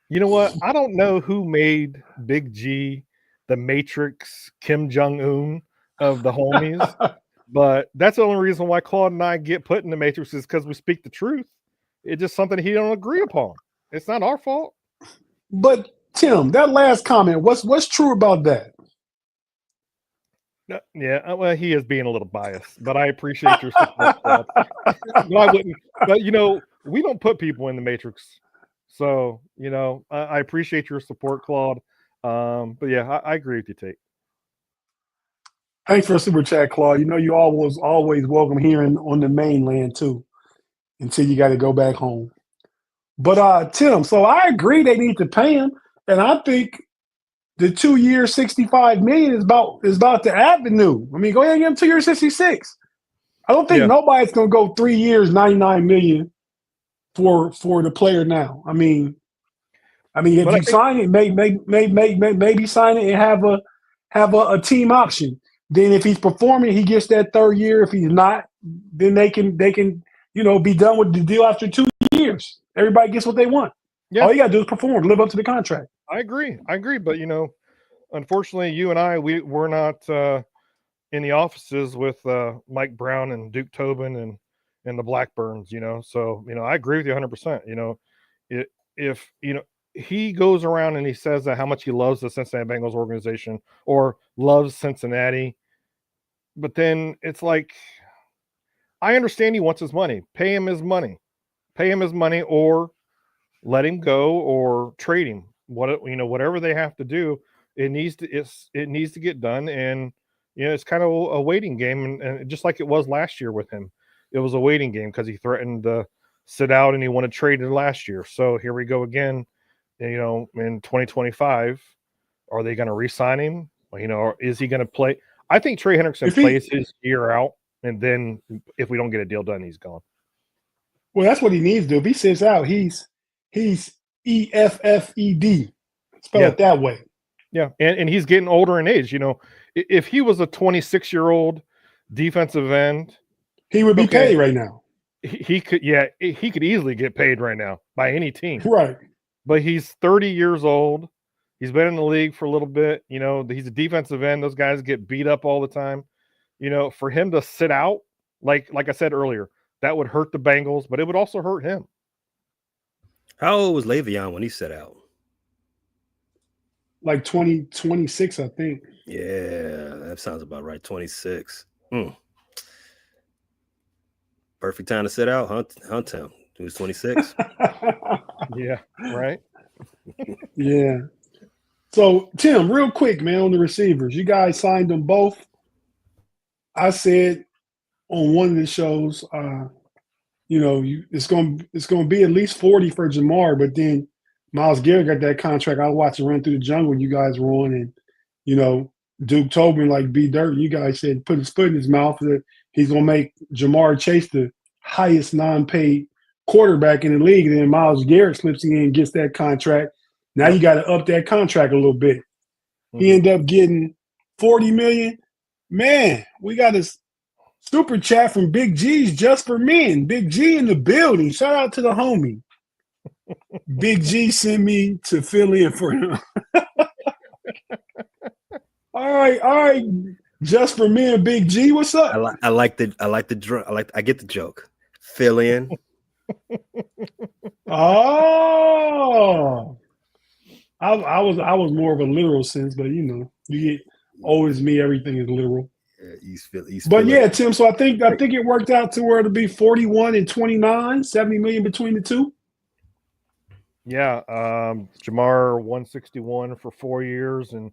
You know what? I don't know who made Big G the Matrix Kim Jong-un of the homies, but that's the only reason why Claude and I get put in the Matrix is because we speak the truth. It's just something he don't agree upon. It's not our fault. But Tim, that last comment, what's true about that? Yeah, well, he is being a little biased, but I appreciate your support, Claude. But we don't put people in the Matrix. So, I appreciate your support, Claude. But yeah, I agree with you, Tate. Thanks for the super chat, Claude. You always welcome here on the mainland too, until you got to go back home. But Tim, so I agree they need to pay him, and I think the 2 year $65 million is about the avenue. I mean, go ahead and give him 2 years $66. I don't think nobody's gonna go 3 years $99 million for the player now. I mean, if you sign it, maybe sign it and have a team option. Then if he's performing, he gets that 3rd year. If he's not, then they can be done with the deal after 2 years. Everybody gets what they want. Yeah. All you gotta do is perform, live up to the contract. I agree. But unfortunately, you and I we're not in the offices with Mike Brown and Duke Tobin and the Blackburns. So I agree with you 100%. If he goes around and he says that how much he loves the Cincinnati Bengals organization or loves Cincinnati, but then it's like, I understand he wants his money. Pay him his money, or let him go or trade him. Whatever they have to do, it needs to get done. And it's kind of a waiting game, and just like it was last year with him, it was a waiting game because he threatened to sit out and he wanted traded last year. So here we go again. In 2025, are they going to re-sign him? Or is he going to play? I think Trey Hendrickson plays his year out, and then if we don't get a deal done, he's gone. Well, that's what he needs to do. If he sits out, he's EFFED. Spell it that way. Yeah, and he's getting older in age. If he was a 26-year-old defensive end, he would be paid right now. He could easily get paid right now by any team. Right. But he's 30 years old. He's been in the league for a little bit. He's a defensive end. Those guys get beat up all the time. For him to sit out, like I said earlier, that would hurt the Bengals, but it would also hurt him. How old was Le'Veon when he sat out? Like 26, I think. Yeah, that sounds about right. 26. Perfect time to sit out. Hunt him. He was 26. Yeah, right. Yeah. So, Tim, real quick, man, on the receivers, you guys signed them both. I said on one of the shows, it's going to be at least 40 for Jamar, but then Myles Garrett got that contract. I was watching Run Through the Jungle you guys were on, and Duke told me like B Dirt. You guys said put his foot in his mouth that he's going to make Jamar Chase the highest non-paid quarterback in the league, and then Myles Garrett slips in and gets that contract. Now you got to up that contract a little bit. Mm-hmm. He ended up getting $40 million. Man, we got a super chat from Big G's Just for Men. Big G in the building. Shout out to the homie. Big G sent me to fill in for him. All right. Just for Men, Big G. What's up? I get the joke. Fill in. Oh. I was more of a literal sense, but you get always me. Everything is literal. Yeah, East But Philly. yeah, Tim. So I think it worked out to where it'll be 41 and 29, 70 million between the two. Yeah, Jamar 161 for 4 years, and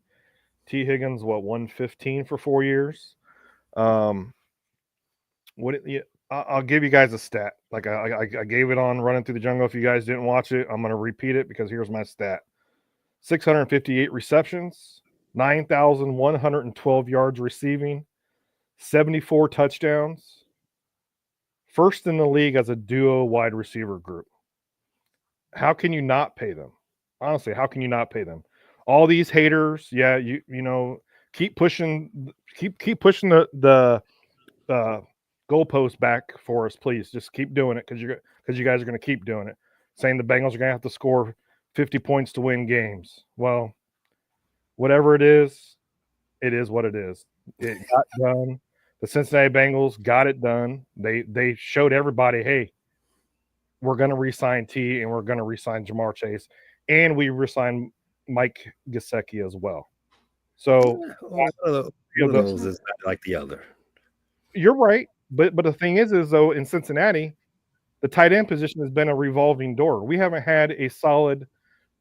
T Higgins 115 for 4 years. I'll give you guys a stat. Like I gave it on Running Through the Jungle. If you guys didn't watch it, I'm going to repeat it because here's my stat: 658 receptions, 9,112 yards receiving, 74 touchdowns. First in the league as a duo wide receiver group. How can you not pay them? Honestly, how can you not pay them? All these haters, yeah, keep pushing the goalpost back for us, please. Just keep doing it because you guys are going to keep doing it. Saying the Bengals are going to have to score 50 points to win games. Well, whatever it is what it is. It got done. The Cincinnati Bengals got it done. They showed everybody, hey, we're going to re-sign T and we're going to re-sign Jamar Chase, and we re-signed Mike Gesicki as well. So one of those is not like the other. You're right, but the thing is though, in Cincinnati, the tight end position has been a revolving door. We haven't had a solid,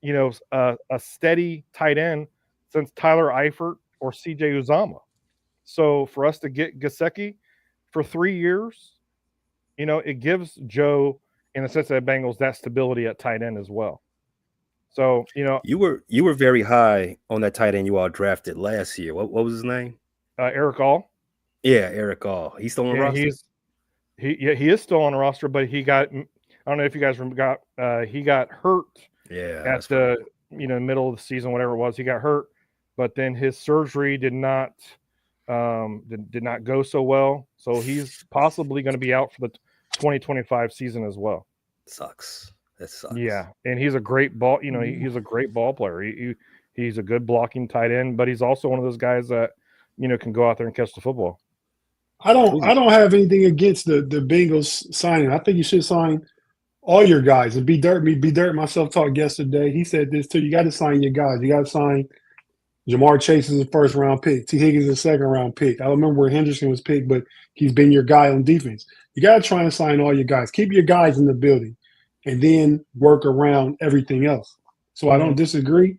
a steady tight end since Tyler Eifert or CJ Uzama. So for us to get Gesicki for 3 years, it gives Joe and the Cincinnati Bengals that stability at tight end as well. So, you were very high on that tight end you all drafted last year. What was his name? Eric All. Yeah, Eric All. He's still on the roster. He is still on the roster, but he got. I don't know if you guys remember. He got hurt. Yeah, at the middle of the season, whatever it was, he got hurt. But then his surgery did not go so well. So he's possibly going to be out for the 2025 season as well. Sucks. That sucks. Yeah, and he's a great ball. He's a great ball player. He's a good blocking tight end, but he's also one of those guys that can go out there and catch the football. I don't have anything against the Bengals signing. I think you should sign all your guys. And B Dirt myself talked yesterday. He said this too. You got to sign your guys. You got to sign Jamar Chase is a first round pick. T Higgins is a second round pick. I don't remember where Henderson was picked, but he's been your guy on defense. You got to try and sign all your guys. Keep your guys in the building, and then work around everything else. So I don't disagree.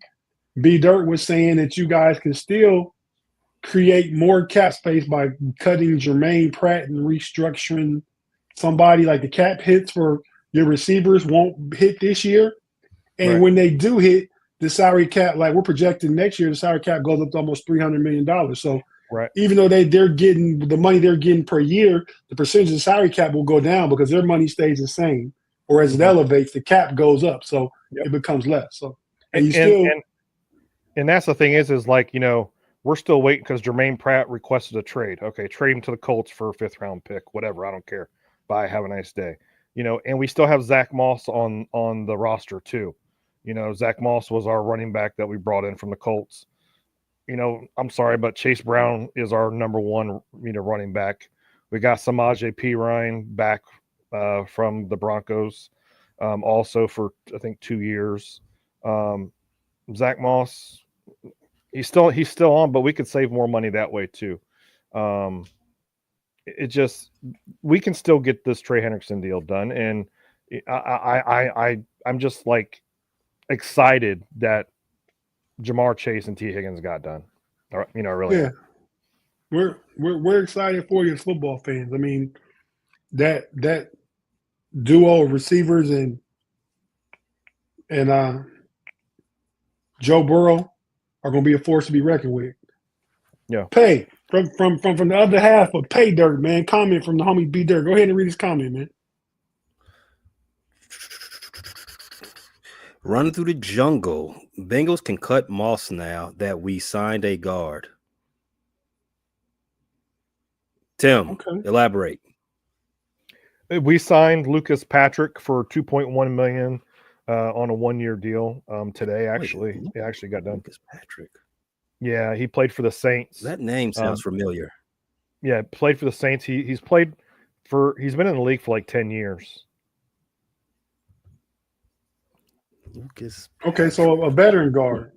B Dirt was saying that you guys can still create more cap space by cutting Jermaine Pratt and restructuring somebody. Like the cap hits for your receivers won't hit this year. And when they do hit, the salary cap, like we're projecting next year, the salary cap goes up to almost $300 million. So even though they're getting the money they're getting per year, the percentage of the salary cap will go down because their money stays the same. Or as it elevates, the cap goes up. So it becomes less. So and that's the thing is like, we're still waiting because Jermaine Pratt requested a trade. Okay, trade him to the Colts for a 5th round pick, whatever. I don't care. Bye. Have a nice day. And we still have Zach Moss on the roster too. Zach Moss was our running back that we brought in from the Colts. I'm sorry, but Chase Brown is our number one, running back. We got Samaje Perine back from the Broncos, also for I think 2 years. Zach Moss, he's still on, but we could save more money that way too. We can still get this Trey Hendrickson deal done, and I'm just like excited that Jamar Chase and T Higgins got done. Really. Yeah, we're excited for you as football fans. I mean, that duo of receivers and Joe Burrow are going to be a force to be reckoned with. Yeah. Pay from the other half of Pay Dirt, man. Comment from the homie B Dirt. Go ahead and read his comment, man. Run through the jungle. Bengals can cut Moss now that we signed a guard. Tim, elaborate. We signed Lucas Patrick for $2.1 million on a 1-year deal today. Actually, it actually got done. Lucas Patrick. Yeah, he played for the Saints. That name sounds familiar. Yeah, played for the Saints. He's been in the league for like 10 years. Lucas. Okay, so a veteran guard.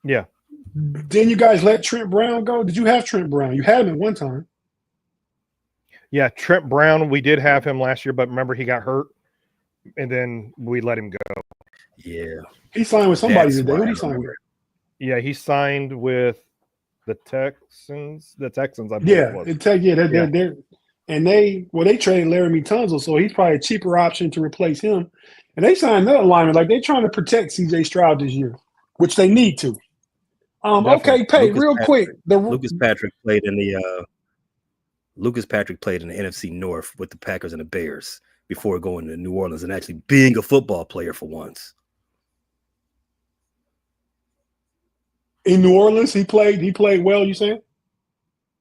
Yeah. Then you guys let Trent Brown go? Did you have Trent Brown? You had him at one time. Yeah, Trent Brown, we did have him last year, but remember he got hurt, and then we let him go. Yeah. He signed with somebody That's today. why Who I did he sign with? remember. Yeah, he signed with the Texans. I believe it was. They're and they traded Laramie Tunsil, so he's probably a cheaper option to replace him. And they signed another lineman, like they're trying to protect CJ Stroud this year, which they need to. Okay, Pay, real quick. Lucas Patrick played in the NFC North with the Packers and the Bears before going to New Orleans and actually being a football player for once. In New Orleans, he played well, you saying?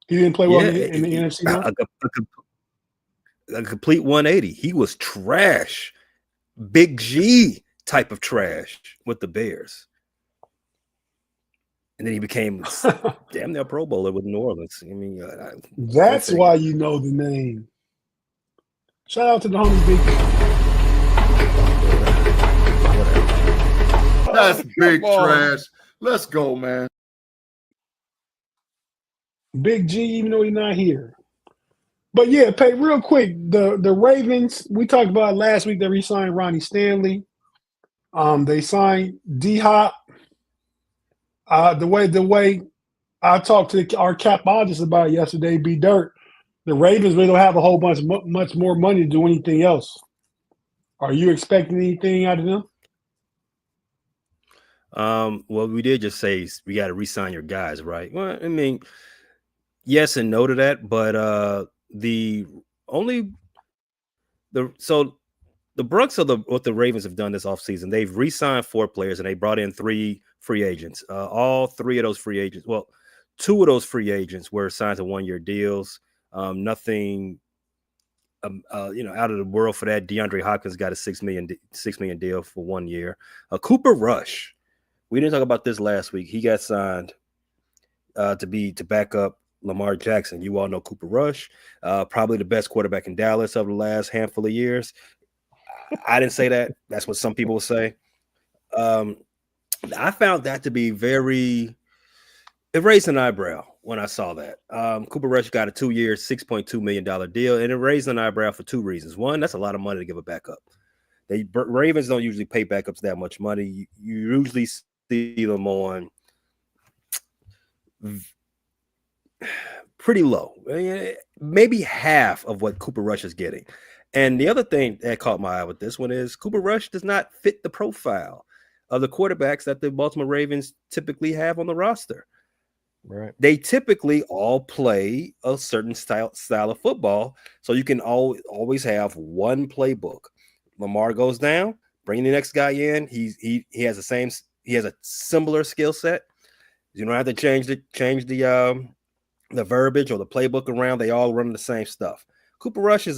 He didn't play well in the NFC North? A complete 180. He was trash. Big G type of trash with the Bears. And then he became damn near Pro Bowler with New Orleans. I mean, that's why you know the name. Shout out to the homies, Big. That's big trash. Let's go, man. Big G, even though he's not here. But yeah, Pay, real quick, the Ravens, we talked about last week, they re-signed Ronnie Stanley. They signed D-Hop. The way I talked to our capologist about it yesterday, B Dirt, the Ravens really don't have a whole much more money to do anything else. Are you expecting anything out of them? Well, we did just say we got to re-sign your guys, right? Well, I mean, yes and no to that, but the Brooks of what the Ravens have done this offseason, they've re-signed 4 players and they brought in 3 free agents. All 3 of those free agents, well, 2 of those free agents were signed to 1-year deals. Nothing, out of the world for that. DeAndre Hopkins got a $6 million deal for 1 year. Cooper Rush, we didn't talk about this last week. He got signed to back up Lamar Jackson. You all know Cooper Rush, probably the best quarterback in Dallas over the last handful of years. I didn't say that. That's what some people will say. I found that to be it raised an eyebrow when I saw that. Cooper Rush got a 2-year, $6.2 million deal, and it raised an eyebrow for 2 reasons. One, that's a lot of money to give a backup. Ravens don't usually pay backups that much money. You usually see them on pretty low, maybe half of what Cooper Rush is getting. And the other thing that caught my eye with this one is Cooper Rush does not fit the profile of the quarterbacks that the Baltimore Ravens typically have on the roster. Right. They typically all play a certain style of football, so you can always have one playbook. Lamar goes down, bring the next guy in. He has a similar skill set. You don't have to change the verbiage or the playbook around. They all run the same stuff. Cooper Rush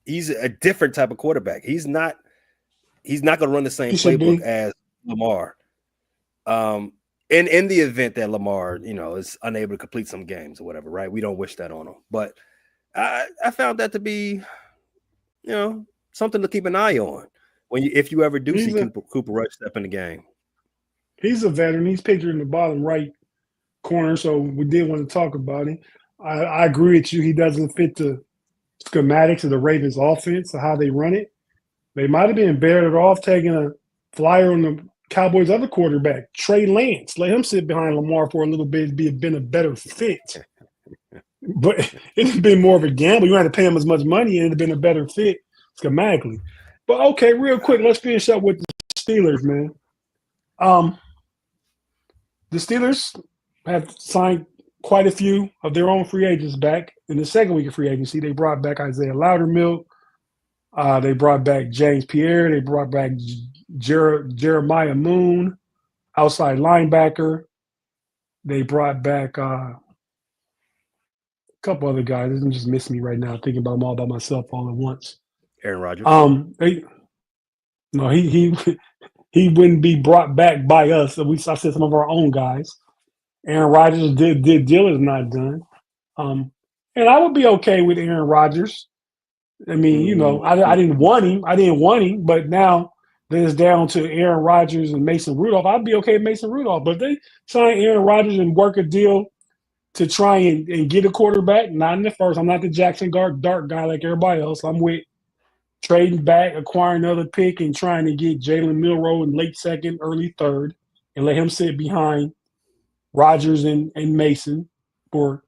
he's a different type of quarterback. He's not going to run the same playbook as Lamar. In the event that Lamar, is unable to complete some games or whatever, right? We don't wish that on him. But I found that to be, something to keep an eye on if you ever do see Cooper Rush step in the game. He's a veteran. He's pictured in the bottom right corner, so we did want to talk about him. I agree with you. He doesn't fit the schematics of the Ravens offense or how they run it. They might have been better off taking a flyer on the Cowboys' other quarterback, Trey Lance. Let him sit behind Lamar for a little bit. It'd been a better fit. But it'd been more of a gamble. You don't have to pay him as much money, and it'd have been a better fit schematically. But okay, real quick, let's finish up with the Steelers, man. The Steelers have signed quite a few of their own free agents back. In the second week of free agency, they brought back Isaiah Loudermilk. They brought back James Pierre. They brought back Jeremiah Moon, outside linebacker. They brought back a couple other guys. This is just missing me right now, thinking about them all by myself all at once. Aaron Rodgers. He wouldn't be brought back by us. So I said some of our own guys. Aaron Rodgers did deal is not done. And I would be okay with Aaron Rodgers. I mean, I didn't want him. But now then it's down to Aaron Rodgers and Mason Rudolph. I'd be okay with Mason Rudolph, but they sign Aaron Rodgers and work a deal to try and get a quarterback. Not in the first. I'm not the Jackson Dart guy like everybody else. I'm with trading back, acquiring another pick, and trying to get Jalen Milroe in late second, early third, and let him sit behind Rodgers and Mason for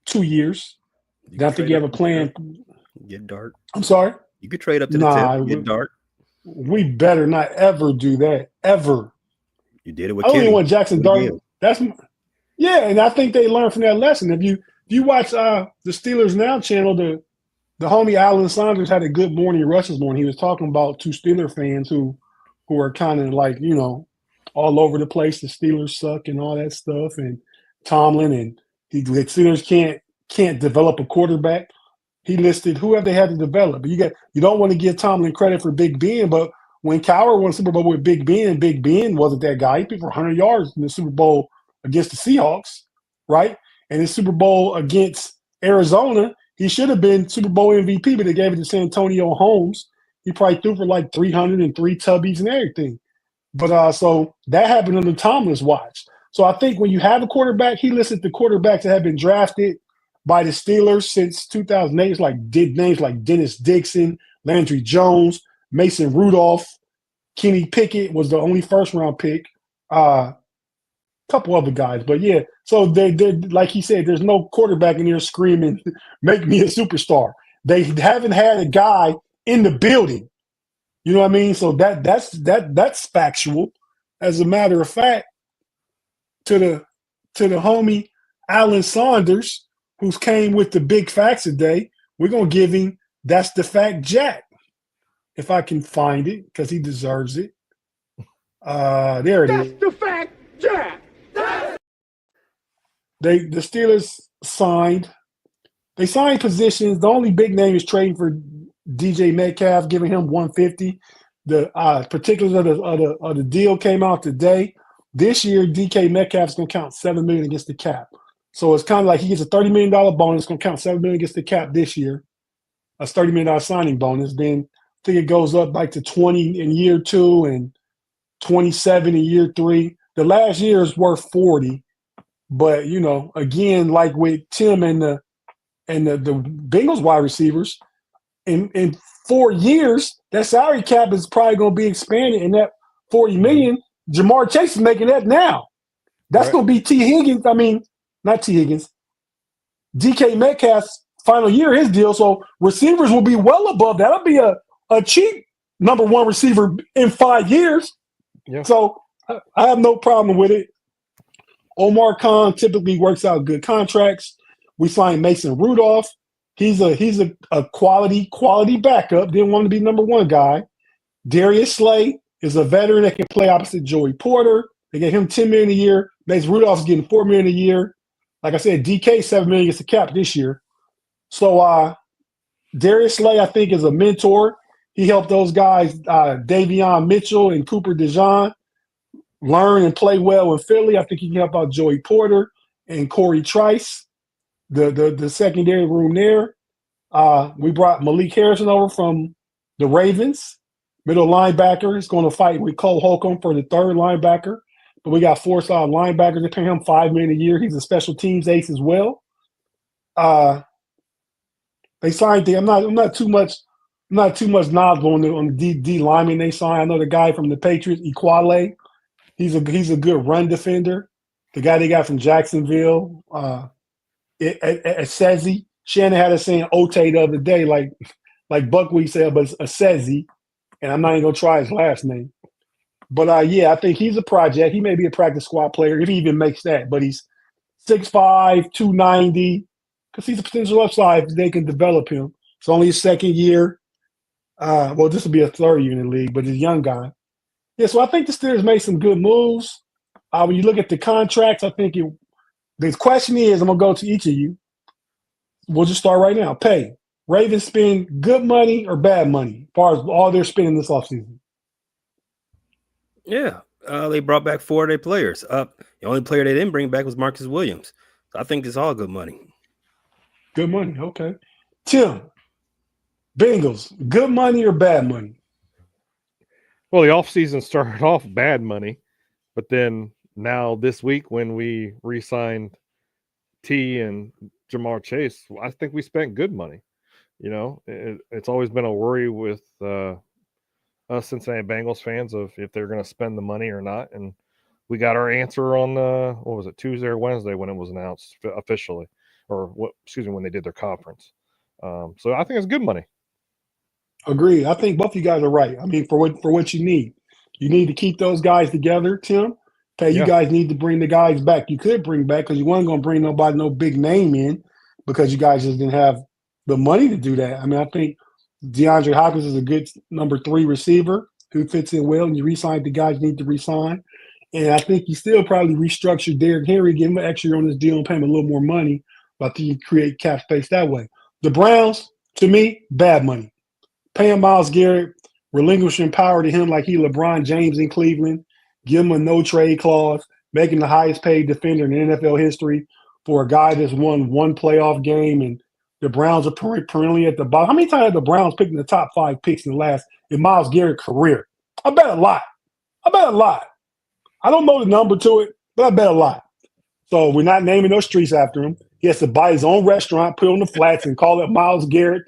2 years. I think you have a plan. Get Dart. I'm sorry? You could trade up to the 10th, get Dart. We better not ever do that, ever. You did it with I don't Kenny. even want Jackson Dart. And I think they learned from that lesson. If you watch the Steelers Now channel, the homie Alan Saunders had a good morning rush this morning. He was talking about two Steeler fans who are kind of like, all over the place. The Steelers suck and all that stuff. And Tomlin and the Steelers can't develop a quarterback. He listed who have they had to develop. But you don't want to give Tomlin credit for Big Ben, but when Cowher won the Super Bowl with Big Ben wasn't that guy. He threw for 100 yards in the Super Bowl against the Seahawks, right? And in Super Bowl against Arizona, he should have been Super Bowl MVP, but they gave it to Santonio Holmes. He probably threw for like 303 tubbies and everything. But so that happened under Tomlin's watch. So I think when you have a quarterback, he listed the quarterbacks that have been drafted by the Steelers since 2008. Names like Dennis Dixon, Landry Jones, Mason Rudolph, Kenny Pickett was the only first-round pick. Couple other guys, but yeah. So they like he said, there's no quarterback in there screaming, "Make me a superstar." They haven't had a guy in the building. You know what I mean? So that's factual. As a matter of fact, to the homie Alan Saunders, who's came with the big facts today, we're gonna give him that's the fact Jack, if I can find it, because he deserves it. There it is. That's the fact Jack. The Steelers signed positions. The only big name is trading for DJ Metcalf, giving him $150. The particulars of the deal came out today. This year, DK Metcalf's going to count $7 million against the cap. So it's kind of like he gets a $30 million bonus, going to count $7 million against the cap this year. A $30 million signing bonus. Then I think it goes up like to 20 in year 2 and 27 in year 3. The last year is worth 40. But, again, like with Tim and the Bengals wide receivers, in 4 years, that salary cap is probably going to be expanded. And that $40 million, Jamar Chase is making that now. That's going to be T. Higgins. I mean, not T. Higgins. DK Metcalf's final year, his deal. So receivers will be well above that. That'll be a cheap number 1 receiver in 5 years. Yeah. So I have no problem with it. Omar Khan typically works out good contracts. We signed Mason Rudolph. He's a quality backup. Didn't want to be number 1 guy. Darius Slay is a veteran that can play opposite Joey Porter. They gave him $10 million a year. Mason Rudolph's getting $4 million a year. Like I said, DK $7 million against the cap this year. So Darius Slay, I think, is a mentor. He helped those guys, Davion Mitchell and Cooper DeJean, learn and play well in Philly. I think he can help out Joey Porter and Corey Trice, the secondary room there. We brought Malik Harrison over from the Ravens, middle linebacker. He's going to fight with Cole Holcomb for the third linebacker. But we got 4 solid linebackers. They pay him $5 million a year. He's a special teams ace as well. They signed I'm not too much knowledgeable on the D lineman they signed. I know the guy from the Patriots, Equale. He's a good run defender. The guy they got from Jacksonville, Sezzi. Shannon had us saying Ote the other day, like Buckwheat said, but it's Sezzi, and I'm not even gonna try his last name. But I think he's a project. He may be a practice squad player if he even makes that. But he's 6'5", 290, because he's a potential upside if they can develop him. It's only his second year. This will be a third year in the league, but he's a young guy. Yeah, so I think the Steelers made some good moves. When you look at the contracts, I think the question is, I'm going to go to each of you. We'll just start right now. Pay. Ravens spend good money or bad money as far as all they're spending this offseason? Yeah, they brought back 4 of their players. The only player they didn't bring back was Marcus Williams. So I think it's all good money. Good money, okay. Tim, Bengals, good money or bad money? Well, the offseason started off bad money, but then now this week when we re-signed T and Jamar Chase, I think we spent good money. It's always been a worry with us Cincinnati Bengals fans of if they're going to spend the money or not. And we got our answer on what was it, Tuesday or Wednesday when it was announced officially, or when they did their conference. So I think it's good money. Agree. I think both of you guys are right. I mean, for what you need to keep those guys together, Tim. Okay, you guys need to bring the guys back. You could bring back because you weren't going to bring no big name in because you guys just didn't have the money to do that. I mean, I think DeAndre Hopkins is a good number 3 receiver who fits in well, and you re-signed the guys you need to re-sign. And I think you still probably restructured Derrick Henry, give him an extra on this deal and pay him a little more money, but I think you create cap space that way. The Browns, to me, bad money. Paying Myles Garrett, relinquishing power to him like he LeBron James in Cleveland, give him a no-trade clause, making the highest-paid defender in NFL history for a guy that's won one playoff game, and the Browns are perennially at the bottom. How many times have the Browns picked in the top 5 picks in Myles Garrett's career? I bet a lot. I don't know the number to it, but I bet a lot. So we're not naming those streets after him. He has to buy his own restaurant, put it on the flats, and call it Myles Garrett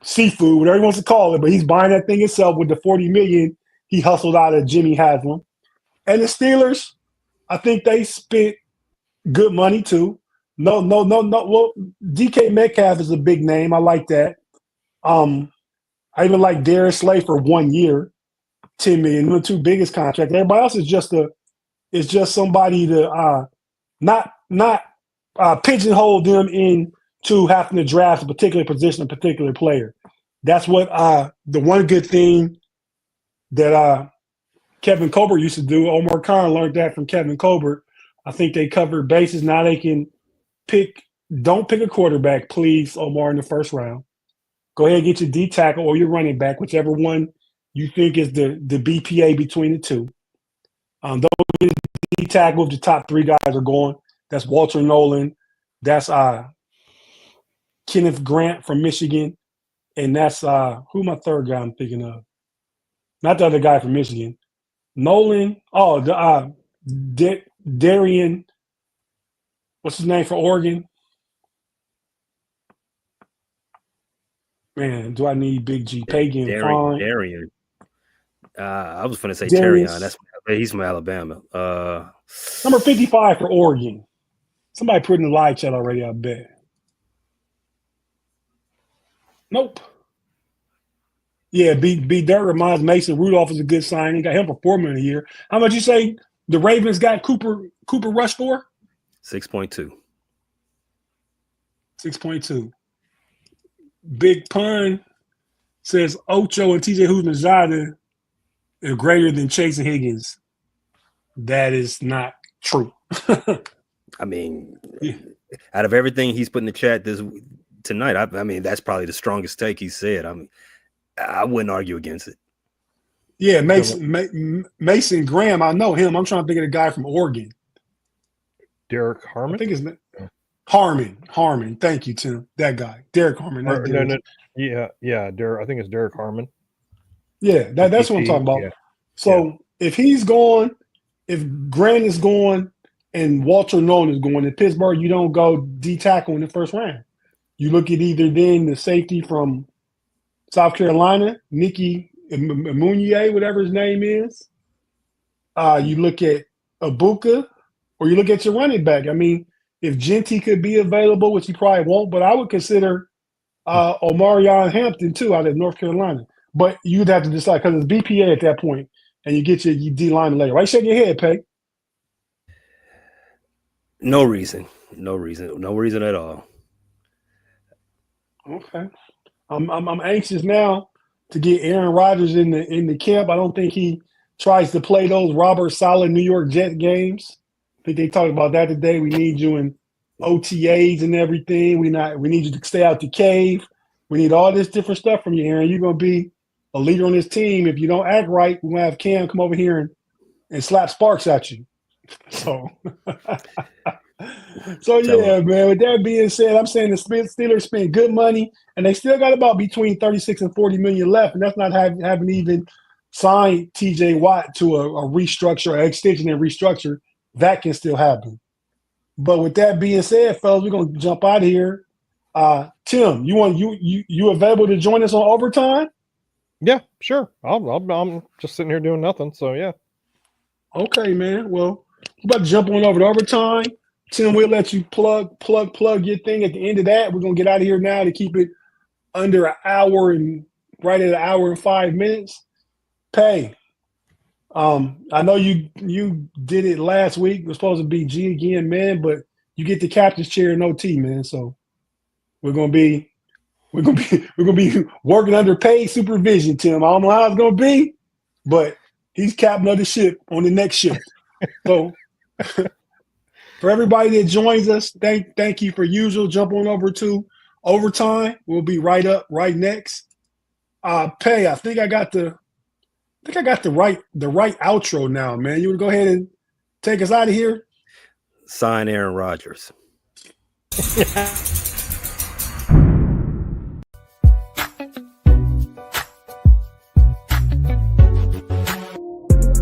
Seafood, whatever he wants to call it. But he's buying that thing himself with the $40 million he hustled out of Jimmy Haslam. And the Steelers, I think they spent good money too. No. Well, DK Metcalf is a big name. I like that. I even like Darius Slay for 1 year, $10 million. The 2 biggest contracts. Everybody else is just somebody to not pigeonhole them into having to draft a particular position, a particular player. That's what the one good thing that Kevin Colbert used to do. Omar Khan learned that from Kevin Colbert. I think they covered bases. Now they can don't pick a quarterback, please, Omar, in the first round. Go ahead and get your D tackle or your running back, whichever one you think is the BPA between the two. Don't get a D tackle if the top 3 guys are going. That's Walter Nolan. That's Kenneth Grant from Michigan. And that's who my third guy I'm thinking of. Not the other guy from Michigan. Nolan. Oh, Darian. What's his name for Oregon? Man, do I need Big G? Pagan. Darian. I was going to say Terrion. He's from Alabama. Number 55 for Oregon. Somebody put in the live chat already, I bet. Nope. Yeah, B. Dirt reminds Mason Rudolph is a good signing. Got him for $4 million a year. How much you say the Ravens got Cooper Rush for? 6.2. 6.2. Big Pun says Ocho and TJ Houshmandzadeh are greater than Chase and Higgins. That is not true. I mean, out of everything he's put in the chat tonight, I mean, that's probably the strongest take he said. I mean, I wouldn't argue against it. Yeah, Mason Graham, I know him. I'm trying to think of the guy from Oregon. Derek Harmon? I think his name. Harmon. Thank you, Tim. That guy. Derek Harmon. No. Yeah, Derek. I think it's Derek Harmon. Yeah, that's what I'm talking about. Yeah. So if he's gone, if Grant is gone, and Walter Nolan is going to Pittsburgh, you don't go D tackle in the first round. You look at either then the safety from South Carolina, Nicky Mounier, whatever his name is. You look at Ibuka, or you look at your running back. I mean, if Genty could be available, which he probably won't, but I would consider Omarion Hampton too out of North Carolina. But you'd have to decide because it's BPA at that point, and you get your D line later. Why you shake your head, Pay? No reason at all. Okay, I'm anxious now to get Aaron Rodgers in the camp. I don't think he tries to play those Robert Saleh New York Jets games. I think they talked about that today. We need you in OTAs and everything. We need you to stay out the cave. We need all this different stuff from you, Aaron. You're gonna be a leader on this team. If you don't act right, we're gonna have Cam come over here and slap sparks at you. So yeah, man. With that being said, I'm saying the Steelers spent good money, and they still got about between 36 and 40 million left, and that's not having even sign TJ Watt to a restructure, an extension and restructure, that can still happen. But with that being said, fellas, we're gonna jump out of here. Tim, you available to join us on overtime? Yeah, sure. I'm just sitting here doing nothing. So yeah. Okay, man. Well, we're about to jump on over to overtime. Tim, we'll let you plug your thing at the end of that. We're gonna get out of here now to keep it under an hour and right at an hour and 5 minutes. Pay. I know you did it last week. It was supposed to be G again, man, but you get the captain's chair in OT, man. So we're gonna be working under paid supervision, Tim. I don't know how it's gonna be, but he's captain of the ship on the next shift. So for everybody that joins us, thank you for usual. Jump on over to overtime. We'll be right up right next. Pay, I think I got the right outro now, man. You would go ahead and take us out of here? Sign Aaron Rodgers.